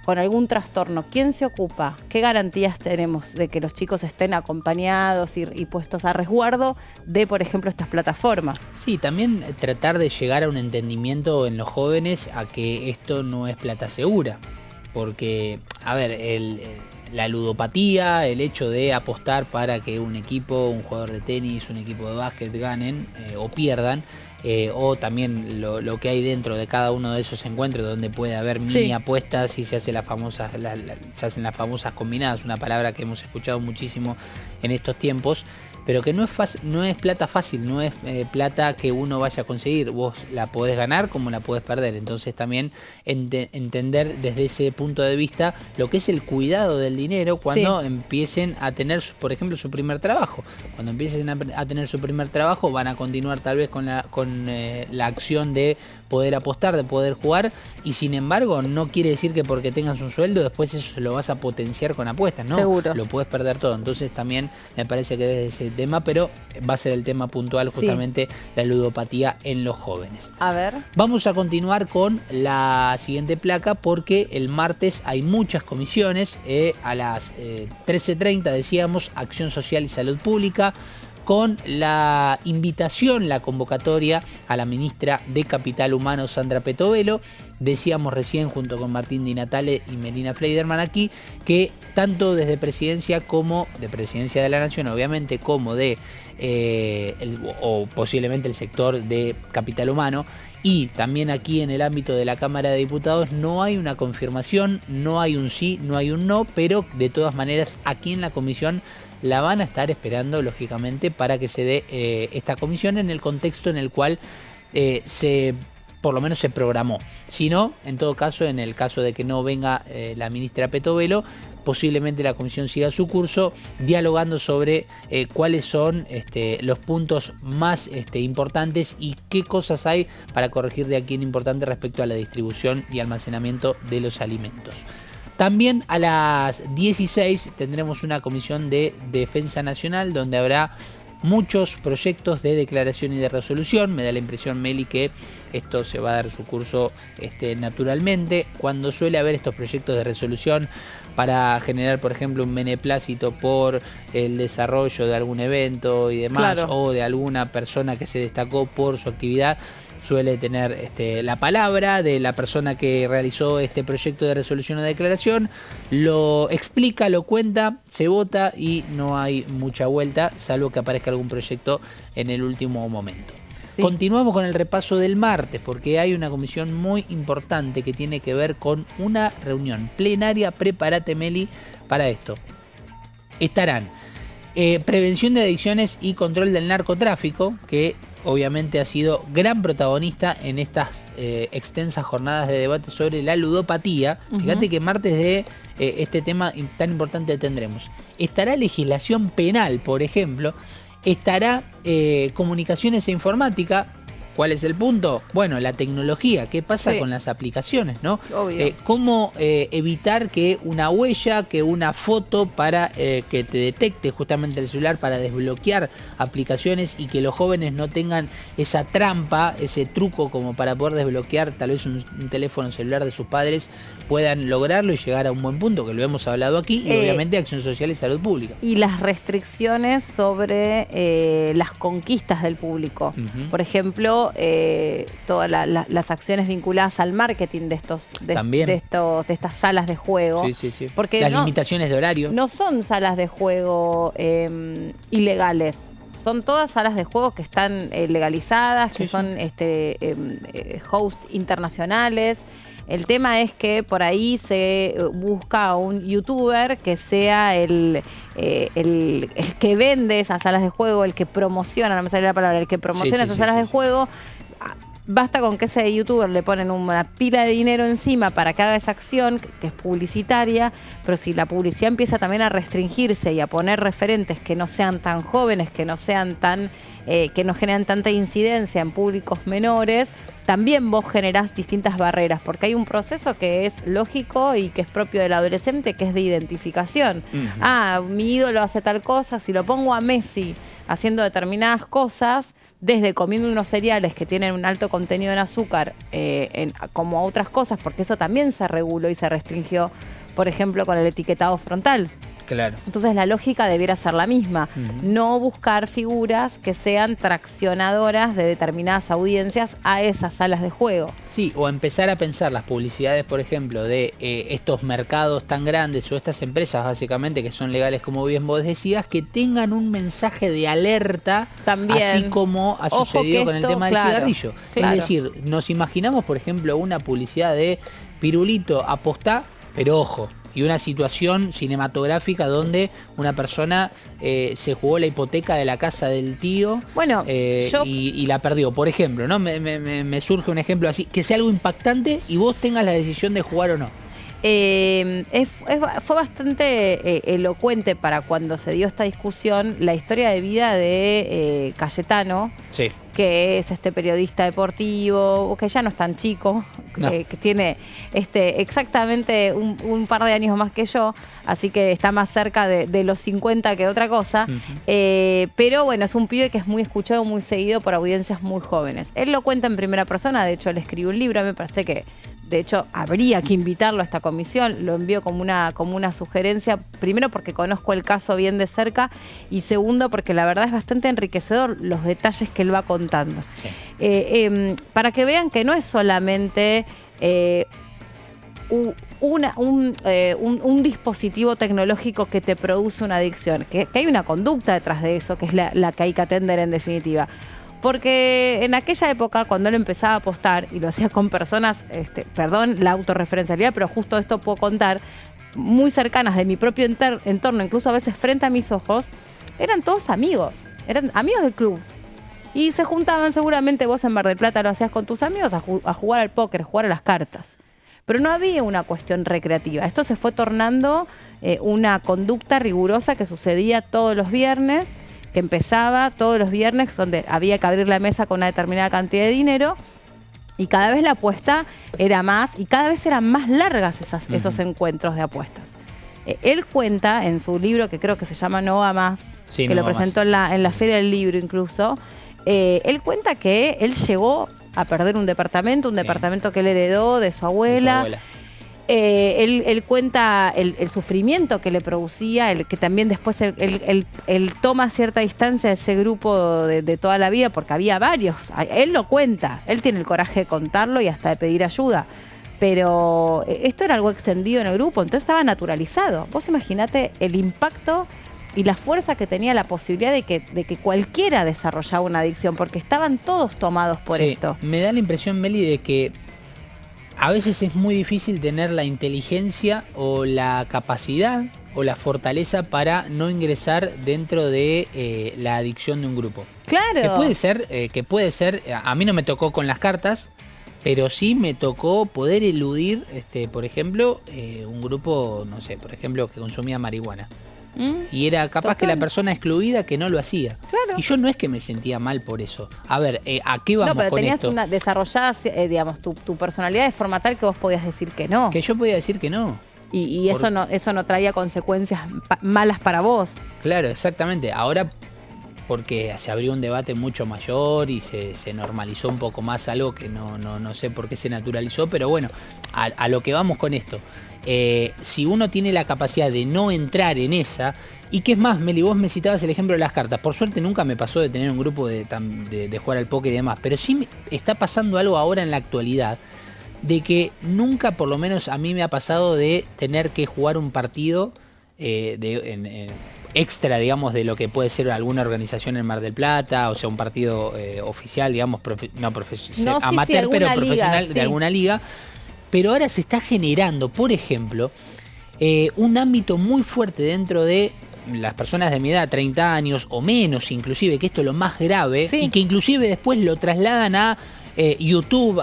Speaker 1: con algún trastorno? ¿Quién se ocupa? ¿Qué garantías tenemos de que los chicos estén acompañados y puestos a resguardo de, por ejemplo, estas plataformas?
Speaker 2: Sí, también tratar de llegar a un entendimiento en los jóvenes a que esto no es plata segura. Porque, a ver, la ludopatía, el hecho de apostar para que un equipo, un jugador de tenis, un equipo de básquet ganen o pierdan, o también lo que hay dentro de cada uno de esos encuentros donde puede haber mini apuestas y se hacen las famosas combinadas, una palabra que hemos escuchado muchísimo en estos tiempos, pero que no es plata fácil, no es plata que uno vaya a conseguir. Vos la podés ganar como la podés perder. Entonces también entender desde ese punto de vista lo que es el cuidado del dinero cuando empiecen a tener, por ejemplo, su primer trabajo. Cuando empiecen a tener su primer trabajo van a continuar tal vez con la acción de poder apostar, de poder jugar, y sin embargo no quiere decir que porque tengas un sueldo después eso lo vas a potenciar con apuestas, ¿no?
Speaker 1: Seguro.
Speaker 2: Lo puedes perder todo. Entonces también me parece que desde ese tema, pero va a ser el tema puntual justamente la ludopatía en los jóvenes.
Speaker 1: A ver.
Speaker 2: Vamos a continuar con la siguiente placa porque el martes hay muchas comisiones, a las 13:30 decíamos, Acción Social y Salud Pública, con la invitación, la convocatoria a la ministra de Capital Humano, Sandra Petovelo. Decíamos recién, junto con Martín Di Natale y Melina Fleiderman aquí, que tanto desde Presidencia como de Presidencia de la Nación, obviamente, como de o posiblemente el sector de Capital Humano, y también aquí en el ámbito de la Cámara de Diputados no hay una confirmación, no hay un sí, no hay un no, pero de todas maneras aquí en la comisión la van a estar esperando, lógicamente, para que se dé esta comisión en el contexto en el cual se por lo menos se programó. Si no, en todo caso, en el caso de que no venga la ministra Petovelo, posiblemente la comisión siga su curso dialogando sobre cuáles son los puntos más importantes y qué cosas hay para corregir de aquí en importante respecto a la distribución y almacenamiento de los alimentos. También a las 16 tendremos una comisión de defensa nacional donde habrá muchos proyectos de declaración y de resolución. Me da la impresión, Meli, que esto se va a dar su curso naturalmente. Cuando suele haber estos proyectos de resolución para generar, por ejemplo, un beneplácito por el desarrollo de algún evento y demás, claro, o de alguna persona que se destacó por su actividad, suele tener la palabra de la persona que realizó este proyecto de resolución o declaración, lo explica, lo cuenta, se vota y no hay mucha vuelta, salvo que aparezca algún proyecto en el último momento. Sí. Continuamos con el repaso del martes, porque hay una comisión muy importante que tiene que ver con una reunión plenaria. Prepárate, Meli, para esto. Estarán prevención de adicciones y control del narcotráfico, que obviamente ha sido gran protagonista en estas extensas jornadas de debate sobre la ludopatía. Fíjate que martes de este tema tan importante tendremos. Estará legislación penal, por ejemplo. Estará comunicaciones e informática. ¿Cuál es el punto? Bueno, la tecnología. ¿Qué pasa con las aplicaciones, no? ¿Cómo evitar que una huella, que una foto para que te detecte justamente el celular para desbloquear aplicaciones y que los jóvenes no tengan esa trampa, ese truco como para poder desbloquear tal vez un teléfono celular de sus padres, puedan lograrlo y llegar a un buen punto, que lo hemos hablado aquí, y obviamente acción social y salud pública.
Speaker 1: Y las restricciones sobre las conquistas del público. Por ejemplo, todas las acciones vinculadas al marketing de estas salas de juego.
Speaker 2: Sí.
Speaker 1: Porque
Speaker 2: las limitaciones de horario.
Speaker 1: No son salas de juego ilegales. Son todas salas de juego que están legalizadas, que son hosts internacionales. El tema es que por ahí se busca a un youtuber que sea el que vende esas salas de juego, el que promociona, no me sale la palabra, el que promociona esas salas de juego. Basta con que ese youtuber le ponen una pila de dinero encima para que haga esa acción, que es publicitaria, pero si la publicidad empieza también a restringirse y a poner referentes que no sean tan jóvenes, que no sean tan, que no generan tanta incidencia en públicos menores, también vos generás distintas barreras, porque hay un proceso que es lógico y que es propio del adolescente, que es de identificación. Mi ídolo hace tal cosa, si lo pongo a Messi haciendo determinadas cosas, desde comiendo unos cereales que tienen un alto contenido en azúcar, como otras cosas, porque eso también se reguló y se restringió, por ejemplo, con el etiquetado frontal.
Speaker 2: Claro.
Speaker 1: Entonces la lógica debiera ser la misma, no buscar figuras que sean traccionadoras de determinadas audiencias a esas salas de juego.
Speaker 2: Sí, o empezar a pensar las publicidades, por ejemplo, de estos mercados tan grandes o estas empresas básicamente que son legales, como bien vos decías, que tengan un mensaje de alerta también, así como ha sucedido con el tema del cigarrillo. Claro. Es decir, nos imaginamos, por ejemplo, una publicidad de Pirulito apostá, pero ojo, y una situación cinematográfica donde una persona se jugó la hipoteca de la casa del tío y la perdió, por ejemplo, ¿no? Me surge un ejemplo así, que sea algo impactante y vos tengas la decisión de jugar o no.
Speaker 1: Fue bastante elocuente para cuando se dio esta discusión la historia de vida de Cayetano, que es este periodista deportivo, que ya no es tan chico, que tiene exactamente un par de años más que yo, así que está más cerca de los 50 que otra cosa, pero bueno, es un pibe que es muy escuchado, muy seguido por audiencias muy jóvenes. Él lo cuenta en primera persona, de hecho él escribió un libro, me parece que de hecho habría que invitarlo a esta comisión, lo envío como una sugerencia, primero porque conozco el caso bien de cerca y segundo porque la verdad es bastante enriquecedor los detalles que él va contando. Para que vean que no es solamente un dispositivo tecnológico que te produce una adicción, que hay una conducta detrás de eso, que es la que hay que atender en definitiva. Porque en aquella época, cuando él empezaba a apostar, y lo hacía con personas, perdón la autorreferencialidad, pero justo esto puedo contar, muy cercanas de mi propio entorno, incluso a veces frente a mis ojos, eran todos amigos, eran amigos del club. Y se juntaban, seguramente vos en Mar del Plata lo hacías con tus amigos a jugar al póker, jugar a las cartas. Pero no había una cuestión recreativa. Esto se fue tornando una conducta rigurosa que sucedía todos los viernes, que empezaba todos los viernes, donde había que abrir la mesa con una determinada cantidad de dinero. Y cada vez la apuesta era más, y cada vez eran más largas esos encuentros de apuestas. Él cuenta en su libro, que creo que se llama No va más,
Speaker 2: sí,
Speaker 1: que
Speaker 2: no
Speaker 1: lo presentó en la Feria del Libro incluso, él cuenta que él llegó a perder un departamento que él heredó de su abuela. Él cuenta el sufrimiento que le producía, que también después él toma cierta distancia de ese grupo de toda la vida, porque había varios. Él lo cuenta, él tiene el coraje de contarlo y hasta de pedir ayuda. Pero esto era algo extendido en el grupo, entonces estaba naturalizado. Vos imaginate el impacto y la fuerza que tenía la posibilidad de que cualquiera desarrollaba una adicción, porque estaban todos tomados por esto.
Speaker 2: Me da la impresión, Meli, de que a veces es muy difícil tener la inteligencia o la capacidad o la fortaleza para no ingresar dentro de la adicción de un grupo.
Speaker 1: Claro.
Speaker 2: Que puede ser, a mí no me tocó con las cartas, pero sí me tocó poder eludir, por ejemplo, un grupo, no sé, por ejemplo, que consumía marihuana. Y era capaz que la persona excluida que no lo hacía.
Speaker 1: Claro.
Speaker 2: Y yo no es que me sentía mal por eso. A ver, ¿a qué vamos con esto?
Speaker 1: No, pero tenías desarrollada, digamos, tu personalidad de forma tal que vos podías decir que no.
Speaker 2: Que yo podía decir que no.
Speaker 1: Y eso no traía consecuencias malas para vos.
Speaker 2: Claro, exactamente. Ahora, porque se abrió un debate mucho mayor y se normalizó un poco más algo que no sé por qué se naturalizó, pero bueno, a lo que vamos con esto. Si uno tiene la capacidad de no entrar en esa, y que es más, Meli, vos me citabas el ejemplo de las cartas. Por suerte nunca me pasó de tener un grupo de jugar al póker y demás, pero sí me está pasando algo ahora en la actualidad, de que nunca, por lo menos a mí me ha pasado, de tener que jugar un partido extra, digamos, de lo que puede ser alguna organización en Mar del Plata, o sea, un partido oficial, digamos, amateur, pero profesional,
Speaker 1: liga,
Speaker 2: de alguna liga. Pero ahora se está generando, por ejemplo, un ámbito muy fuerte dentro de las personas de mi edad, 30 años o menos inclusive, que esto es lo más grave, y que inclusive después lo trasladan a YouTube o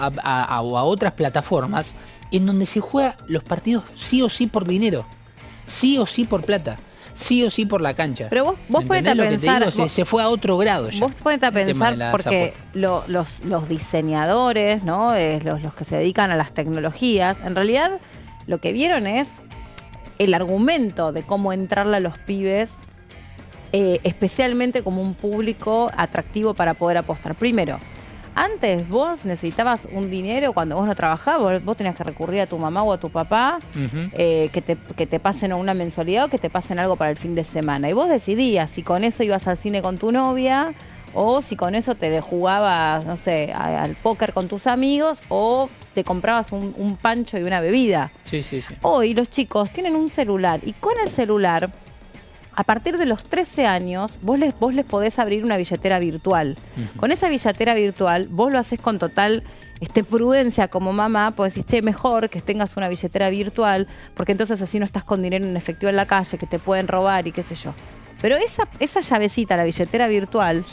Speaker 2: a otras plataformas, en donde se juega los partidos sí o sí por dinero, sí o sí por plata, sí o sí por la cancha.
Speaker 1: Pero vos ponete a pensar...
Speaker 2: Se fue a otro grado ya.
Speaker 1: Vos ponete a pensar, porque los diseñadores, ¿no? Los que se dedican a las tecnologías, en realidad lo que vieron es el argumento de cómo entrarle a los pibes, especialmente como un público atractivo para poder apostar. Primero, antes vos necesitabas un dinero cuando vos no trabajabas, vos tenías que recurrir a tu mamá o a tu papá, que te pasen una mensualidad o que te pasen algo para el fin de semana. Y vos decidías si con eso ibas al cine con tu novia, o si con eso te jugabas, no sé, al póker con tus amigos, o te comprabas un pancho y una bebida.
Speaker 2: Sí.
Speaker 1: Hoy los chicos tienen un celular, y con el celular, a partir de los 13 años, vos les podés abrir una billetera virtual. Con esa billetera virtual, vos lo haces con total prudencia como mamá, pues decís, che, mejor que tengas una billetera virtual, porque entonces así no estás con dinero en efectivo en la calle, que te pueden robar y qué sé yo. Pero esa llavecita, la billetera virtual,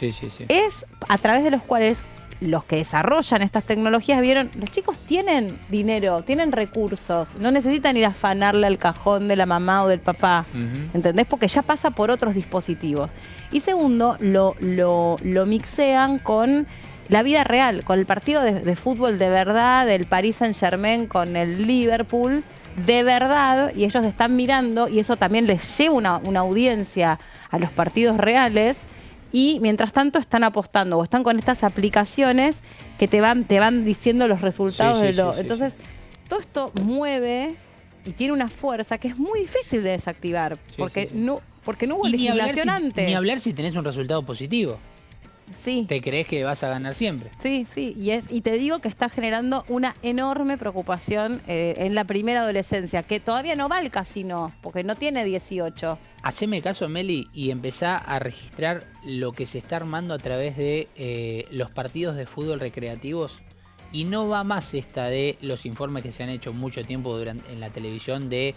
Speaker 1: es a través de los cuales los que desarrollan estas tecnologías vieron, los chicos tienen dinero, tienen recursos, no necesitan ir a afanarle al cajón de la mamá o del papá, ¿entendés? Porque ya pasa por otros dispositivos. Y segundo, lo mixean con la vida real, con el partido de fútbol de verdad, del Paris Saint-Germain con el Liverpool, de verdad, y ellos están mirando, y eso también les lleva una audiencia a los partidos reales. Y mientras tanto están apostando o están con estas aplicaciones que te van diciendo los resultados Entonces, todo esto mueve y tiene una fuerza que es muy difícil de desactivar, porque no hubo legislación antes.
Speaker 2: Ni hablar si tenés un resultado positivo.
Speaker 1: Sí.
Speaker 2: ¿Te crees que vas a ganar siempre?
Speaker 1: Sí. Y te digo que está generando una enorme preocupación en la primera adolescencia, que todavía no va al casino, porque no tiene 18.
Speaker 2: Haceme caso, Meli, y empezá a registrar lo que se está armando a través de los partidos de fútbol recreativos. Y no va más esta de los informes que se han hecho mucho tiempo en la televisión de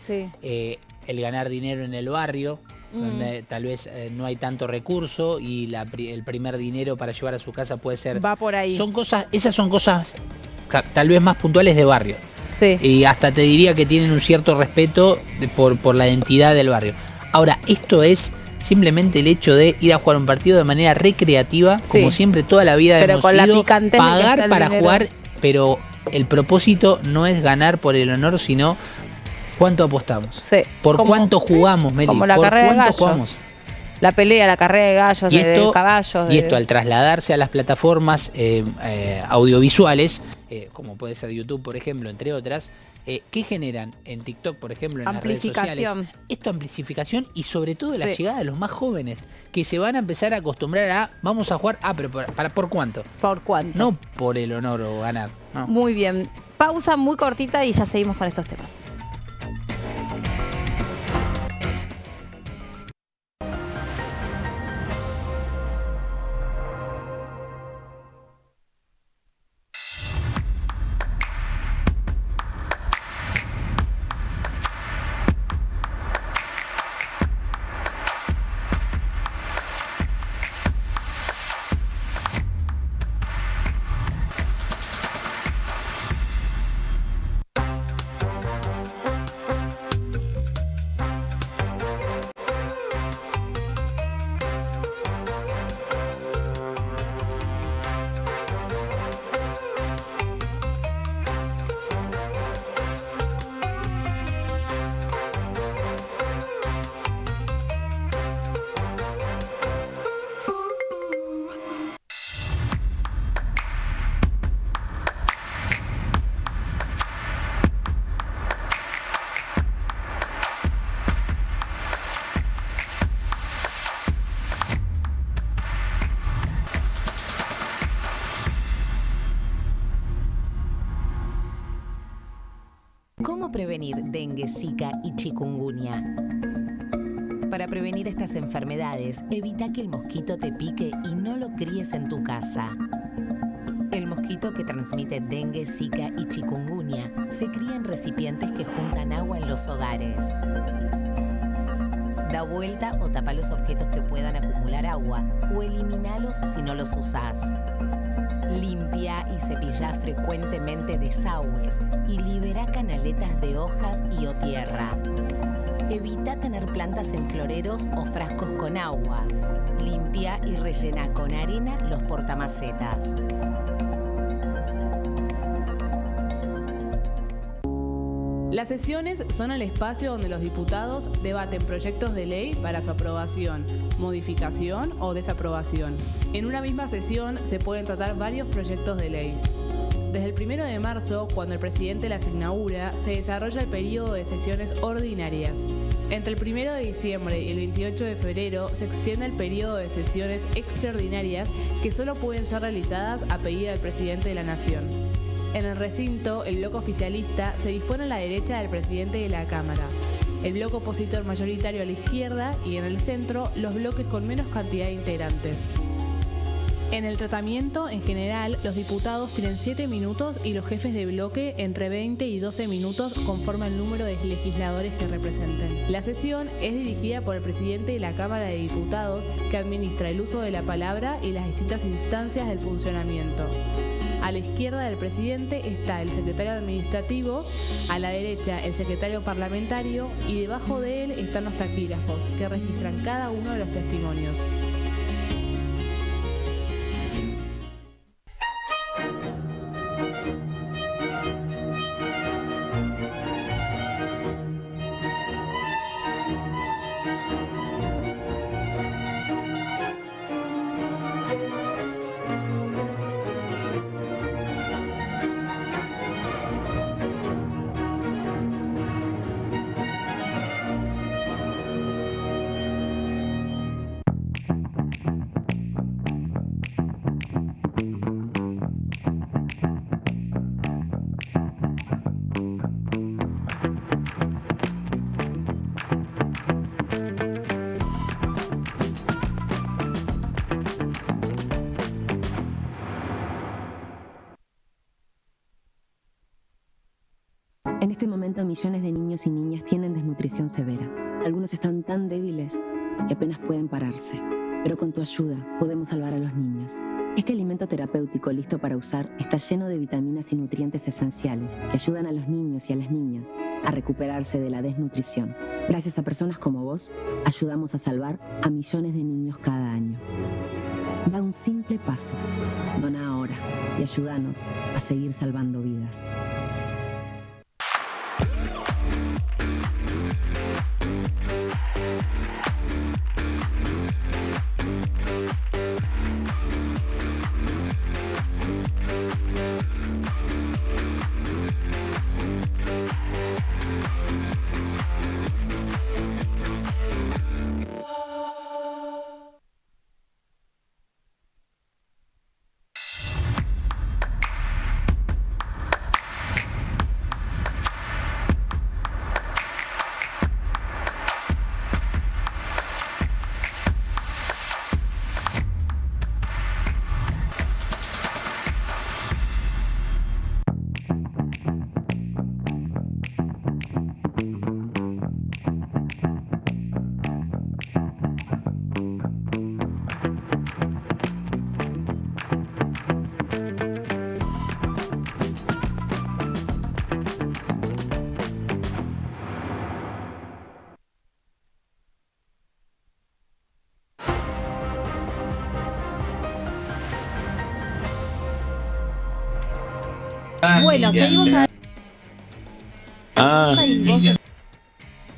Speaker 2: el ganar dinero en el barrio, donde tal vez no hay tanto recurso y el primer dinero para llevar a su casa puede ser...
Speaker 1: Va por ahí.
Speaker 2: Esas son cosas tal vez más puntuales de barrio.
Speaker 1: Sí.
Speaker 2: Y hasta te diría que tienen un cierto respeto por la identidad del barrio. Ahora, esto es simplemente el hecho de ir a jugar un partido de manera recreativa,
Speaker 1: Sí.
Speaker 2: como siempre toda la vida
Speaker 1: Pero
Speaker 2: hemos
Speaker 1: con la
Speaker 2: ido,
Speaker 1: picantez de que está
Speaker 2: pagar
Speaker 1: el
Speaker 2: para
Speaker 1: dinero.
Speaker 2: jugar, pero el propósito no es ganar por el honor, sino cuánto apostamos.
Speaker 1: Sí.
Speaker 2: Por
Speaker 1: Como-
Speaker 2: cuánto jugamos, Meli.
Speaker 1: como la
Speaker 2: por
Speaker 1: carrera de
Speaker 2: cuánto
Speaker 1: gallos.
Speaker 2: jugamos.
Speaker 1: La pelea, la carrera de gallos,
Speaker 2: Y
Speaker 1: de caballos.
Speaker 2: y esto al trasladarse a las plataformas audiovisuales, como puede ser YouTube, por ejemplo, entre otras, ¿qué generan en TikTok, por ejemplo, en las redes sociales?
Speaker 1: Amplificación.
Speaker 2: Esto, amplificación y sobre todo la
Speaker 1: Sí.
Speaker 2: llegada de los más jóvenes, que se van a empezar a acostumbrar a, vamos a jugar, pero ¿por cuánto?
Speaker 1: ¿Por cuánto?
Speaker 2: No por el honor o ganar. No.
Speaker 1: Muy bien. Pausa muy cortita y ya seguimos con estos temas.
Speaker 4: ¿Cómo prevenir dengue, zika y chikungunya? Para prevenir estas enfermedades, evita que el mosquito te pique y no lo críes en tu casa. El mosquito que transmite dengue, zika y chikungunya se cría en recipientes que juntan agua en los hogares. Da vuelta o tapa los objetos que puedan acumular agua o eliminalos si no los usás. Limpia y cepilla frecuentemente desagües y libera canaletas de hojas y o tierra. Evita tener plantas en floreros o frascos con agua. Limpia y rellena con arena los portamacetas.
Speaker 5: Las sesiones son el espacio donde los diputados debaten proyectos de ley para su aprobación, modificación o desaprobación. En una misma sesión se pueden tratar varios proyectos de ley. Desde el 1 de marzo, cuando el presidente las inaugura, se desarrolla el periodo de sesiones ordinarias. Entre el 1 de diciembre y el 28 de febrero se extiende el periodo de sesiones extraordinarias que solo pueden ser realizadas a pedido del presidente de la Nación. En el recinto, el bloque oficialista se dispone a la derecha del presidente de la Cámara, el bloque opositor mayoritario a la izquierda y en el centro los bloques con menos cantidad de integrantes. En el tratamiento, en general, los diputados tienen 7 minutos y los jefes de bloque entre 20 y 12 minutos conforme al número de legisladores que representen. La sesión es dirigida por el presidente de la Cámara de Diputados, que administra el uso de la palabra y las distintas instancias del funcionamiento. A la izquierda del presidente está el secretario administrativo, a la derecha el secretario parlamentario y debajo de él están los taquígrafos, que registran cada uno de los testimonios.
Speaker 6: En este momento millones de niños y niñas tienen desnutrición severa. Algunos están tan débiles que apenas pueden pararse, pero con tu ayuda podemos salvar a los niños. Este alimento terapéutico listo para usar está lleno de vitaminas y nutrientes esenciales que ayudan a los niños y a las niñas a recuperarse de la desnutrición. Gracias a personas como vos, ayudamos a salvar a millones de niños cada año. Da un simple paso, dona ahora y ayúdanos a seguir salvando vidas.
Speaker 1: Bueno, seguimos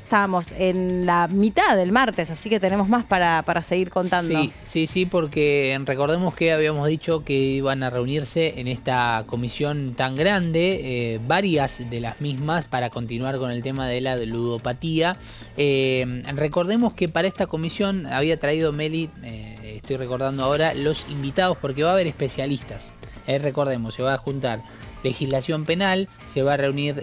Speaker 1: Estábamos en la mitad del martes, así que tenemos más para seguir contando.
Speaker 2: Sí, porque recordemos que habíamos dicho que iban a reunirse en esta comisión tan grande, varias de las mismas, para continuar con el tema de la ludopatía. Recordemos que para esta comisión había traído Meli, estoy recordando ahora, los invitados, porque va a haber especialistas. Recordemos, se va a juntar legislación penal, se va a reunir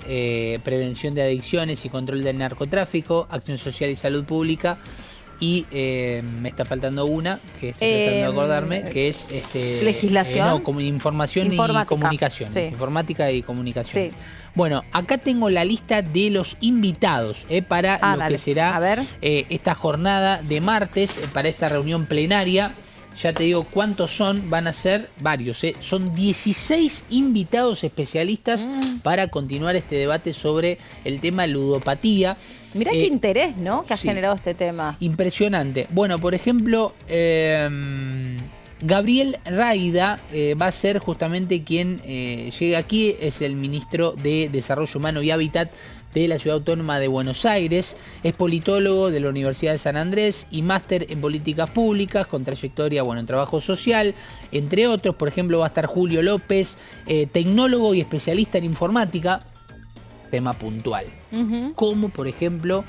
Speaker 2: prevención de adicciones y control del narcotráfico, acción social y salud pública, y me está faltando una que estoy tratando de acordarme, que es
Speaker 1: legislación,
Speaker 2: información y comunicación, informática y comunicación. Bueno, acá tengo la lista de los invitados para lo que será esta jornada de martes, para esta reunión plenaria. Ya te digo cuántos son, van a ser varios. Son 16 invitados especialistas para continuar este debate sobre el tema ludopatía.
Speaker 1: Mirá qué interés, ¿no?, que ha generado este tema.
Speaker 2: Impresionante. Bueno, por ejemplo, Gabriel Rayda va a ser justamente quien llegue aquí. Es el ministro de Desarrollo Humano y Hábitat de la Ciudad Autónoma de Buenos Aires. Es politólogo de la Universidad de San Andrés y máster en políticas públicas con trayectoria en trabajo social, entre otros. Por ejemplo, va a estar Julio López, tecnólogo y especialista en informática, tema puntual. Como, por ejemplo,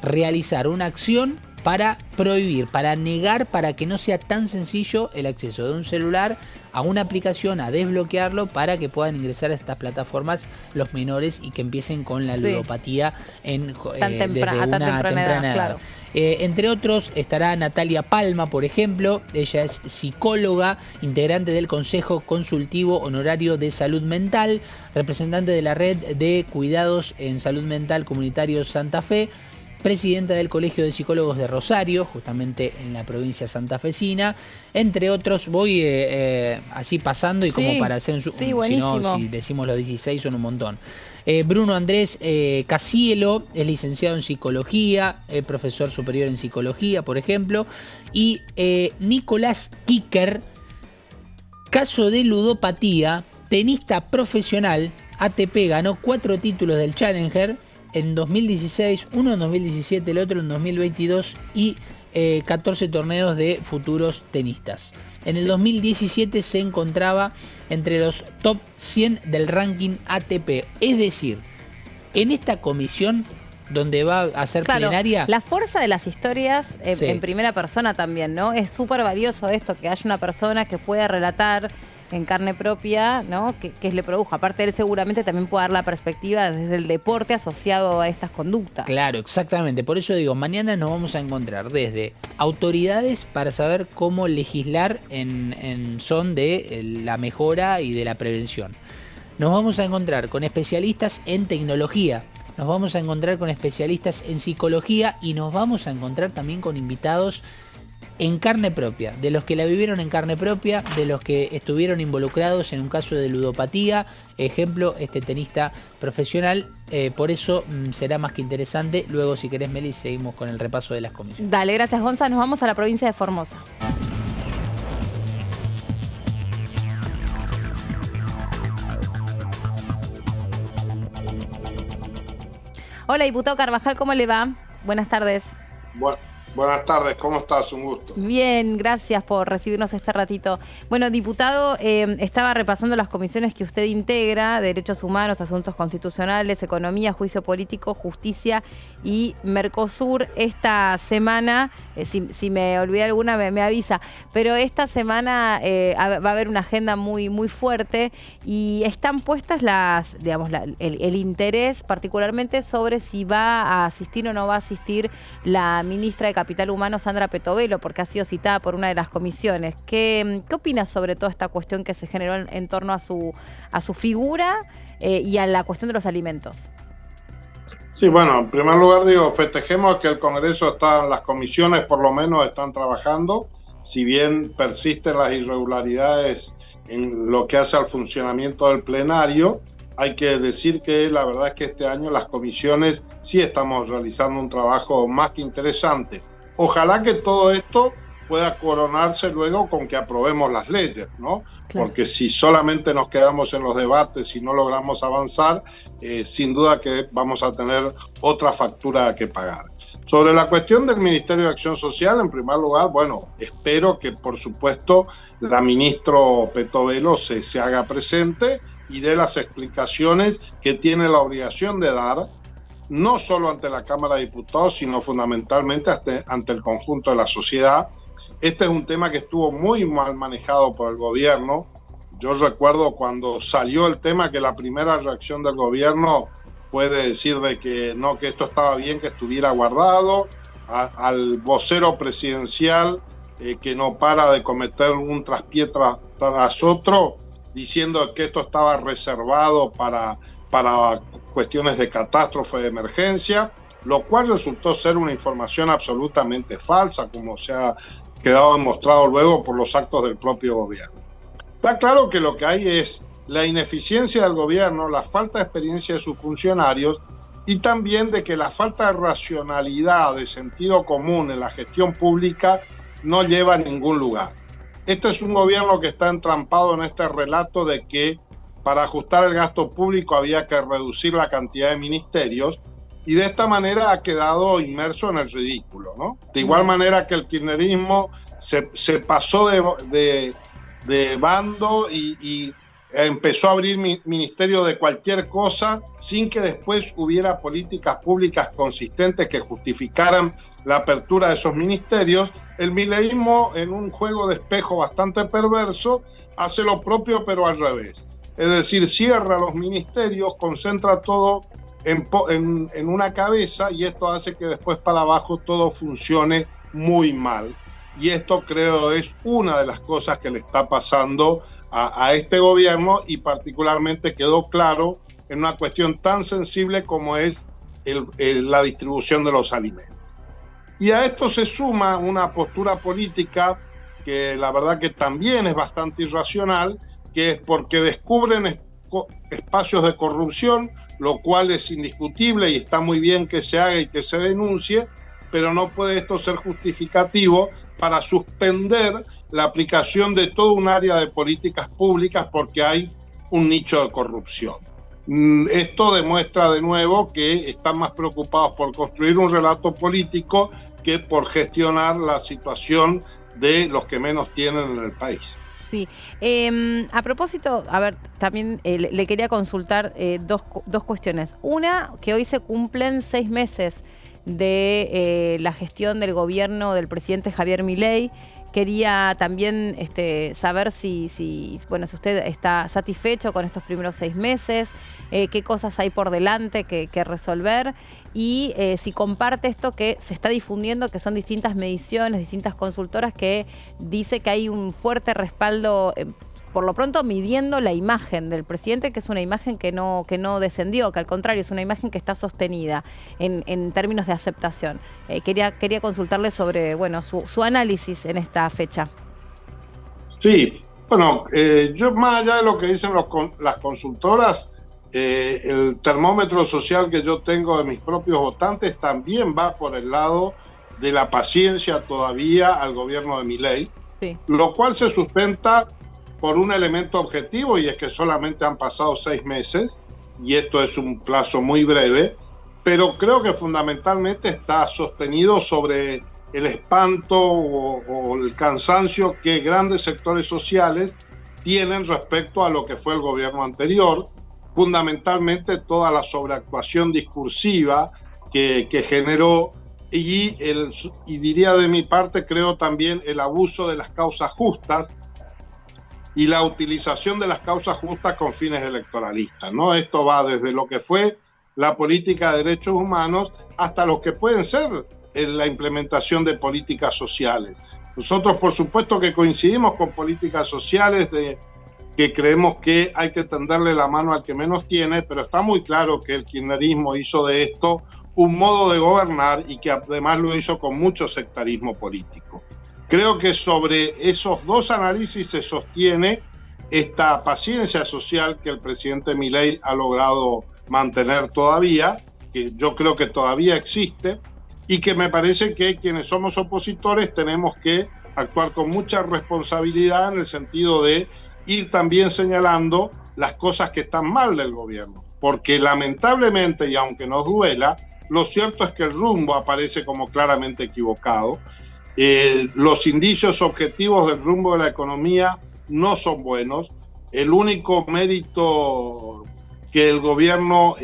Speaker 2: realizar una acción para prohibir, para negar, para que no sea tan sencillo el acceso de un celular a una aplicación, a desbloquearlo, para que puedan ingresar a estas plataformas los menores y que empiecen con la ludopatía desde una temprana edad. Claro. Entre otros estará Natalia Palma, por ejemplo. Ella es psicóloga, integrante del Consejo Consultivo Honorario de Salud Mental, representante de la Red de Cuidados en Salud Mental Comunitario Santa Fe, presidenta del Colegio de Psicólogos de Rosario, justamente en la provincia santafesina, entre otros. Voy así pasando y como para hacer si decimos los 16 son un montón. Bruno Andrés Casielo es licenciado en Psicología, profesor superior en Psicología, por ejemplo, y Nicolás Kicker, caso de ludopatía, tenista profesional, ATP, ganó 4 títulos del Challenger en 2016, uno en 2017, el otro en 2022, y 14 torneos de futuros tenistas. En el 2017 se encontraba entre los top 100 del ranking ATP. Es decir, en esta comisión donde va a ser plenaria...
Speaker 1: La fuerza de las historias en primera persona también, ¿no? Es súper valioso esto, que haya una persona que pueda relatar en carne propia, ¿no?, que le produjo. Aparte, él seguramente también puede dar la perspectiva desde el deporte asociado a estas conductas.
Speaker 2: Claro, exactamente. Por eso digo, mañana nos vamos a encontrar desde autoridades para saber cómo legislar en son de la mejora y de la prevención. Nos vamos a encontrar con especialistas en tecnología, nos vamos a encontrar con especialistas en psicología y nos vamos a encontrar también con invitados en carne propia, de los que la vivieron en carne propia, de los que estuvieron involucrados en un caso de ludopatía, ejemplo, este tenista profesional. Por eso será más que interesante. Luego, si querés, Meli, seguimos con el repaso de las comisiones.
Speaker 1: Dale, gracias, Gonza. Nos vamos a la provincia de Formosa. Hola, diputado Carvajal, ¿cómo le va? Buenas tardes.
Speaker 7: Buenas tardes, ¿cómo estás? Un gusto.
Speaker 1: Bien, gracias por recibirnos este ratito. Bueno, diputado, estaba repasando las comisiones que usted integra: Derechos Humanos, Asuntos Constitucionales, Economía, Juicio Político, Justicia y Mercosur. Esta semana, si me olvidé alguna me avisa, pero esta semana va a haber una agenda muy fuerte y están puestas el interés particularmente sobre si va a asistir o no va a asistir la ministra de Capital Humano, Sandra Petovelo, porque ha sido citada por una de las comisiones. ¿Qué opinas sobre toda esta cuestión que se generó en torno a su figura y a la cuestión de los alimentos?
Speaker 7: Sí, bueno, en primer lugar festejemos que el Congreso las comisiones por lo menos están trabajando, si bien persisten las irregularidades en lo que hace al funcionamiento del plenario. Hay que decir que la verdad es que este año las comisiones sí estamos realizando un trabajo más que interesante. Ojalá que todo esto pueda coronarse luego con que aprobemos las leyes, ¿no? Claro. Porque si solamente nos quedamos en los debates y no logramos avanzar, sin duda que vamos a tener otra factura que pagar. Sobre la cuestión del Ministerio de Acción Social, en primer lugar, bueno, espero que por supuesto la ministra Petovelo se haga presente y dé las explicaciones que tiene la obligación de dar, no solo ante la Cámara de Diputados, sino fundamentalmente ante el conjunto de la sociedad. Este es un tema que estuvo muy mal manejado por el gobierno. Yo recuerdo cuando salió el tema que la primera reacción del gobierno fue de decir de que no, que esto estaba bien, que estuviera guardado, al vocero presidencial que no para de cometer un traspié tras otro, diciendo que esto estaba reservado para cuestiones de catástrofe, de emergencia, lo cual resultó ser una información absolutamente falsa, como se ha quedado demostrado luego por los actos del propio gobierno. Está claro que lo que hay es la ineficiencia del gobierno, la falta de experiencia de sus funcionarios y también de que la falta de racionalidad, de sentido común en la gestión pública no lleva a ningún lugar. Este es un gobierno que está entrampado en este relato de que para ajustar el gasto público había que reducir la cantidad de ministerios y de esta manera ha quedado inmerso en el ridículo, ¿no? De igual manera que el kirchnerismo se pasó de bando y empezó a abrir ministerios de cualquier cosa sin que después hubiera políticas públicas consistentes que justificaran la apertura de esos ministerios. El mileísmo, en un juego de espejo bastante perverso, hace lo propio pero al revés. Es decir, cierra los ministerios, concentra todo en una cabeza y esto hace que después para abajo todo funcione muy mal. Y esto creo es una de las cosas que le está pasando a este gobierno y particularmente quedó claro en una cuestión tan sensible como es la distribución de los alimentos. Y a esto se suma una postura política que la verdad que también es bastante irracional, que es porque descubren espacios de corrupción, lo cual es indiscutible y está muy bien que se haga y que se denuncie, pero no puede esto ser justificativo para suspender la aplicación de todo un área de políticas públicas porque hay un nicho de corrupción. Esto demuestra de nuevo que están más preocupados por construir un relato político que por gestionar la situación de los que menos tienen en el país.
Speaker 1: Sí. A propósito, a ver, también le quería consultar dos cuestiones. Una, que hoy se cumplen 6 meses de la gestión del gobierno del presidente Javier Milei. Quería también saber si usted está satisfecho con estos primeros 6 meses, qué cosas hay por delante que resolver y si comparte esto que se está difundiendo, que son distintas mediciones, distintas consultoras que dice que hay un fuerte respaldo por lo pronto midiendo la imagen del presidente, que es una imagen que no descendió, que al contrario es una imagen que está sostenida en términos de aceptación. Quería consultarle sobre su análisis en esta fecha.
Speaker 7: Sí, bueno, yo más allá de lo que dicen las consultoras, el termómetro social que yo tengo de mis propios votantes también va por el lado de la paciencia todavía al gobierno de Milei, sí, lo cual se sustenta por un elemento objetivo, y es que solamente han pasado 6 meses, y esto es un plazo muy breve, pero creo que fundamentalmente está sostenido sobre el espanto o el cansancio que grandes sectores sociales tienen respecto a lo que fue el gobierno anterior, fundamentalmente toda la sobreactuación discursiva que generó, y diría de mi parte, creo también el abuso de las causas justas y la utilización de las causas justas con fines electoralistas, ¿no? Esto va desde lo que fue la política de derechos humanos hasta lo que pueden ser la implementación de políticas sociales. Nosotros, por supuesto, que coincidimos con políticas sociales que creemos que hay que tenderle la mano al que menos tiene, pero está muy claro que el kirchnerismo hizo de esto un modo de gobernar y que además lo hizo con mucho sectarismo político. Creo que sobre esos dos análisis se sostiene esta paciencia social que el presidente Milei ha logrado mantener todavía, que yo creo que todavía existe, y que me parece que quienes somos opositores tenemos que actuar con mucha responsabilidad en el sentido de ir también señalando las cosas que están mal del gobierno, porque lamentablemente, y aunque nos duela, lo cierto es que el rumbo aparece como claramente equivocado. Los indicios objetivos del rumbo de la economía no son buenos. El único mérito que el gobierno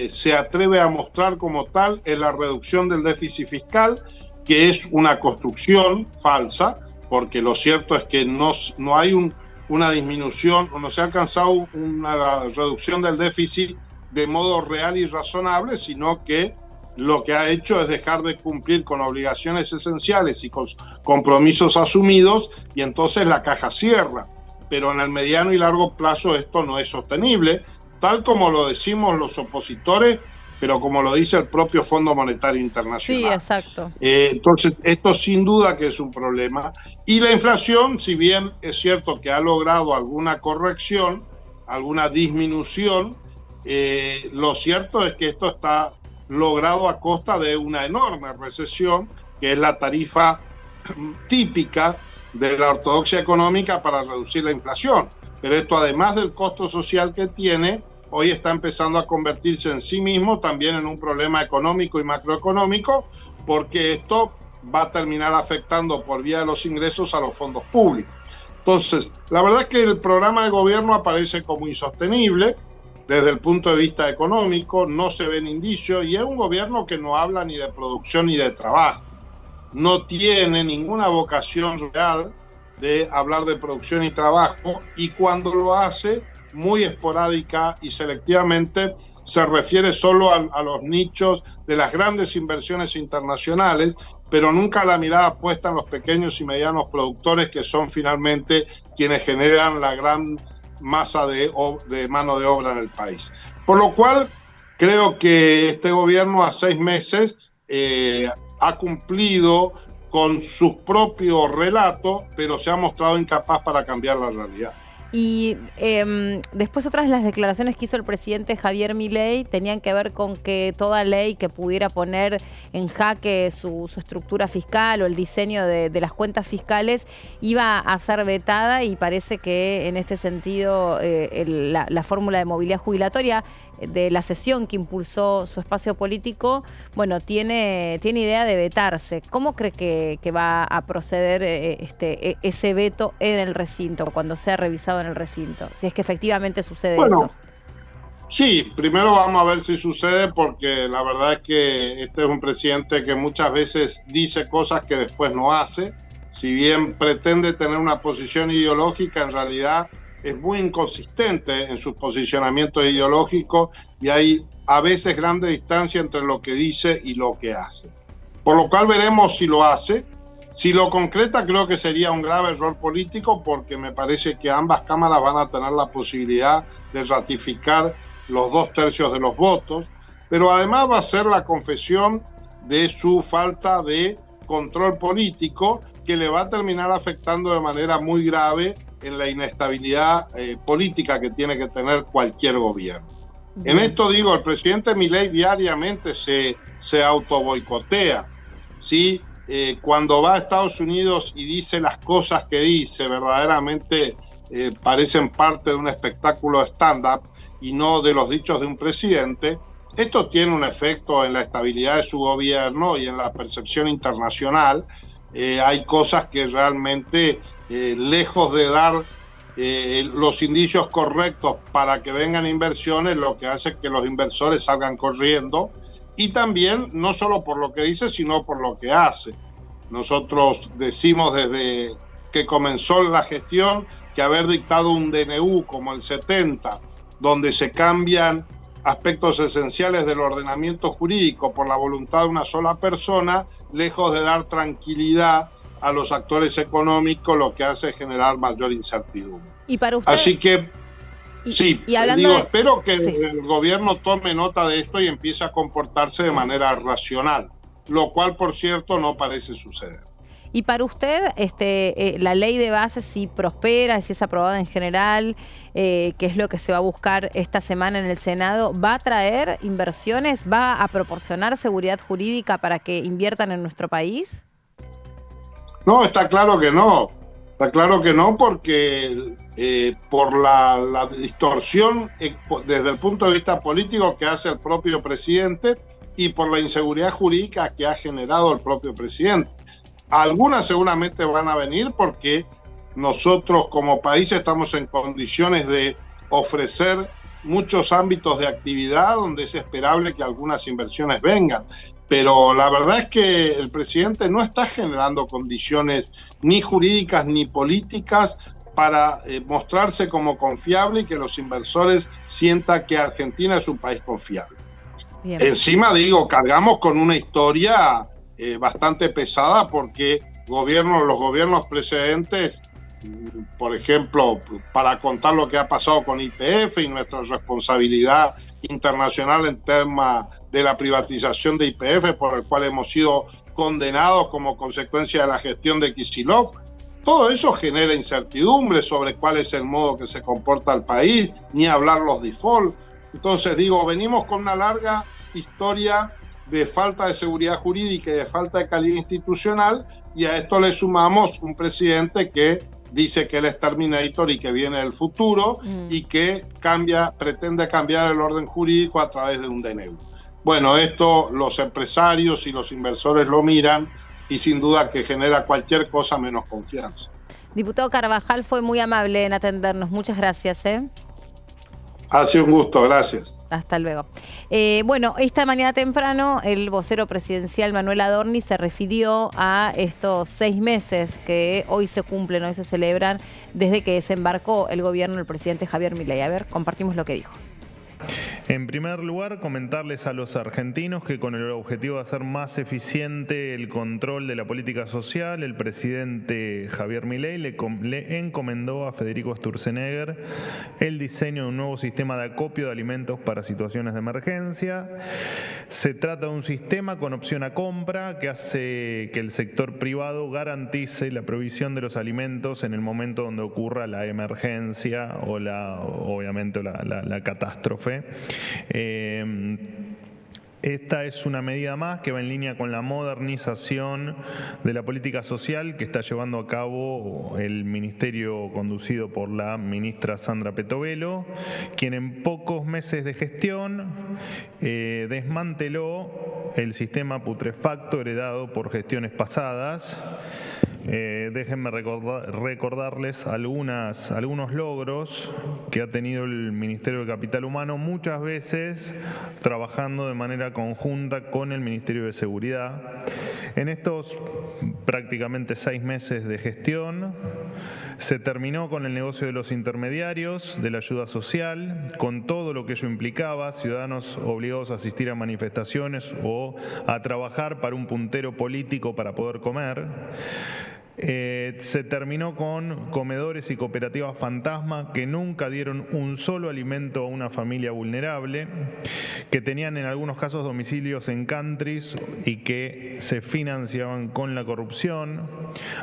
Speaker 7: se atreve a mostrar como tal es la reducción del déficit fiscal, que es una construcción falsa, porque lo cierto es que no hay una disminución, no se ha alcanzado una reducción del déficit de modo real y razonable, sino que lo que ha hecho es dejar de cumplir con obligaciones esenciales y con compromisos asumidos, y entonces la caja cierra. Pero en el mediano y largo plazo esto no es sostenible, tal como lo decimos los opositores, pero como lo dice el propio Fondo Monetario Internacional.
Speaker 1: Sí, exacto.
Speaker 7: Entonces, esto sin duda que es un problema. Y la inflación, si bien es cierto que ha logrado alguna corrección, alguna disminución, lo cierto es que esto está logrado a costa de una enorme recesión, que es la tarifa típica de la ortodoxia económica para reducir la inflación. Pero esto, además del costo social que tiene, hoy está empezando a convertirse en sí mismo también en un problema económico y macroeconómico, porque esto va a terminar afectando por vía de los ingresos a los fondos públicos. Entonces, la verdad es que el programa de gobierno aparece como insostenible desde el punto de vista económico, no se ven indicios, y es un gobierno que no habla ni de producción ni de trabajo. No tiene ninguna vocación real de hablar de producción y trabajo, y cuando lo hace, muy esporádica y selectivamente, se refiere solo a los nichos de las grandes inversiones internacionales, pero nunca la mirada puesta en los pequeños y medianos productores, que son finalmente quienes generan la gran masa de mano de obra en el país. Por lo cual, creo que este gobierno a 6 meses ha cumplido con su propio relato, pero se ha mostrado incapaz para cambiar la realidad.
Speaker 1: Y después otras de las declaraciones que hizo el presidente Javier Milei tenían que ver con que toda ley que pudiera poner en jaque su estructura fiscal o el diseño de las cuentas fiscales iba a ser vetada, y parece que en este sentido la fórmula de movilidad jubilatoria de la sesión que impulsó su espacio político, bueno, tiene idea de vetarse. ¿Cómo cree que va a proceder ese veto en el recinto, cuando sea revisado en el recinto? Si es que efectivamente sucede eso.
Speaker 7: Sí, primero vamos a ver si sucede, porque la verdad es que este es un presidente que muchas veces dice cosas que después no hace. Si bien pretende tener una posición ideológica, en realidad es muy inconsistente en sus posicionamientos ideológicos, y hay a veces grande distancia entre lo que dice y lo que hace. Por lo cual veremos si lo hace. Si lo concreta, creo que sería un grave error político, porque me parece que ambas cámaras van a tener la posibilidad de ratificar los 2/3 de los votos, pero además va a ser la confesión de su falta de control político, que le va a terminar afectando de manera muy grave en la inestabilidad política que tiene que tener cualquier gobierno. En esto digo, el presidente Milei diariamente se autoboicotea, ¿sí? Cuando va a Estados Unidos y dice las cosas que dice, verdaderamente parecen parte de un espectáculo de stand-up y no de los dichos de un presidente. Esto tiene un efecto en la estabilidad de su gobierno y en la percepción internacional. Hay cosas que realmente, lejos de dar los indicios correctos para que vengan inversiones, lo que hace es que los inversores salgan corriendo. Y también, no solo por lo que dice, sino por lo que hace. Nosotros decimos desde que comenzó la gestión que haber dictado un DNU como el 70, donde se cambian aspectos esenciales del ordenamiento jurídico por la voluntad de una sola persona, lejos de dar tranquilidad a los actores económicos, lo que hace es generar mayor incertidumbre.
Speaker 1: ¿Y para usted?
Speaker 7: Así que sí, espero que
Speaker 1: sí,
Speaker 7: el gobierno tome nota de esto y empiece a comportarse de manera racional, lo cual, por cierto, no parece suceder.
Speaker 1: Y para usted, la ley de bases, si prospera, si es aprobada en general, que es lo que se va a buscar esta semana en el Senado, ¿va a traer inversiones? ¿Va a proporcionar seguridad jurídica para que inviertan en nuestro país?
Speaker 7: No, está claro que no. Está claro que no, porque por la distorsión desde el punto de vista político que hace el propio presidente y por la inseguridad jurídica que ha generado el propio presidente. Algunas seguramente van a venir porque nosotros como país estamos en condiciones de ofrecer muchos ámbitos de actividad donde es esperable que algunas inversiones vengan. Pero la verdad es que el presidente no está generando condiciones ni jurídicas ni políticas para mostrarse como confiable y que los inversores sientan que Argentina es un país confiable. Bien. Encima, digo, cargamos con una historia bastante pesada porque los gobiernos precedentes, por ejemplo, para contar lo que ha pasado con YPF y nuestra responsabilidad internacional en tema de la privatización de YPF, por el cual hemos sido condenados como consecuencia de la gestión de Kicillof, todo eso genera incertidumbre sobre cuál es el modo que se comporta el país, ni hablar los default. Entonces digo, venimos con una larga historia de falta de seguridad jurídica y de falta de calidad institucional, y a esto le sumamos un presidente que dice que él es Terminator y que viene del futuro y que pretende cambiar el orden jurídico a través de un DNU. Bueno, esto los empresarios y los inversores lo miran y sin duda que genera cualquier cosa menos confianza.
Speaker 1: Diputado Carvajal, fue muy amable en atendernos. Muchas gracias.
Speaker 7: Ha sido un gusto, gracias.
Speaker 1: Hasta luego. Bueno, esta mañana temprano el vocero presidencial Manuel Adorni se refirió a estos 6 meses que hoy se cumplen, hoy se celebran, desde que desembarcó el gobierno del presidente Javier Milei. A ver, compartimos lo que dijo.
Speaker 8: En primer lugar, comentarles a los argentinos que con el objetivo de hacer más eficiente el control de la política social, el presidente Javier Milei le encomendó a Federico Sturzenegger el diseño de un nuevo sistema de acopio de alimentos para situaciones de emergencia. Se trata de un sistema con opción a compra que hace que el sector privado garantice la provisión de los alimentos en el momento donde ocurra la emergencia o obviamente la catástrofe. Esta es una medida más que va en línea con la modernización de la política social que está llevando a cabo el ministerio conducido por la ministra Sandra Petovelo, quien en pocos meses de gestión desmanteló el sistema putrefacto heredado por gestiones pasadas, déjenme recordarles algunos logros que ha tenido el Ministerio de Capital Humano, muchas veces trabajando de manera conjunta con el Ministerio de Seguridad. En estos prácticamente 6 meses de gestión, se terminó con el negocio de los intermediarios, de la ayuda social, con todo lo que ello implicaba, ciudadanos obligados a asistir a manifestaciones o a trabajar para un puntero político para poder comer. Se terminó con comedores y cooperativas fantasma que nunca dieron un solo alimento a una familia vulnerable, que tenían en algunos casos domicilios en countries y que se financiaban con la corrupción.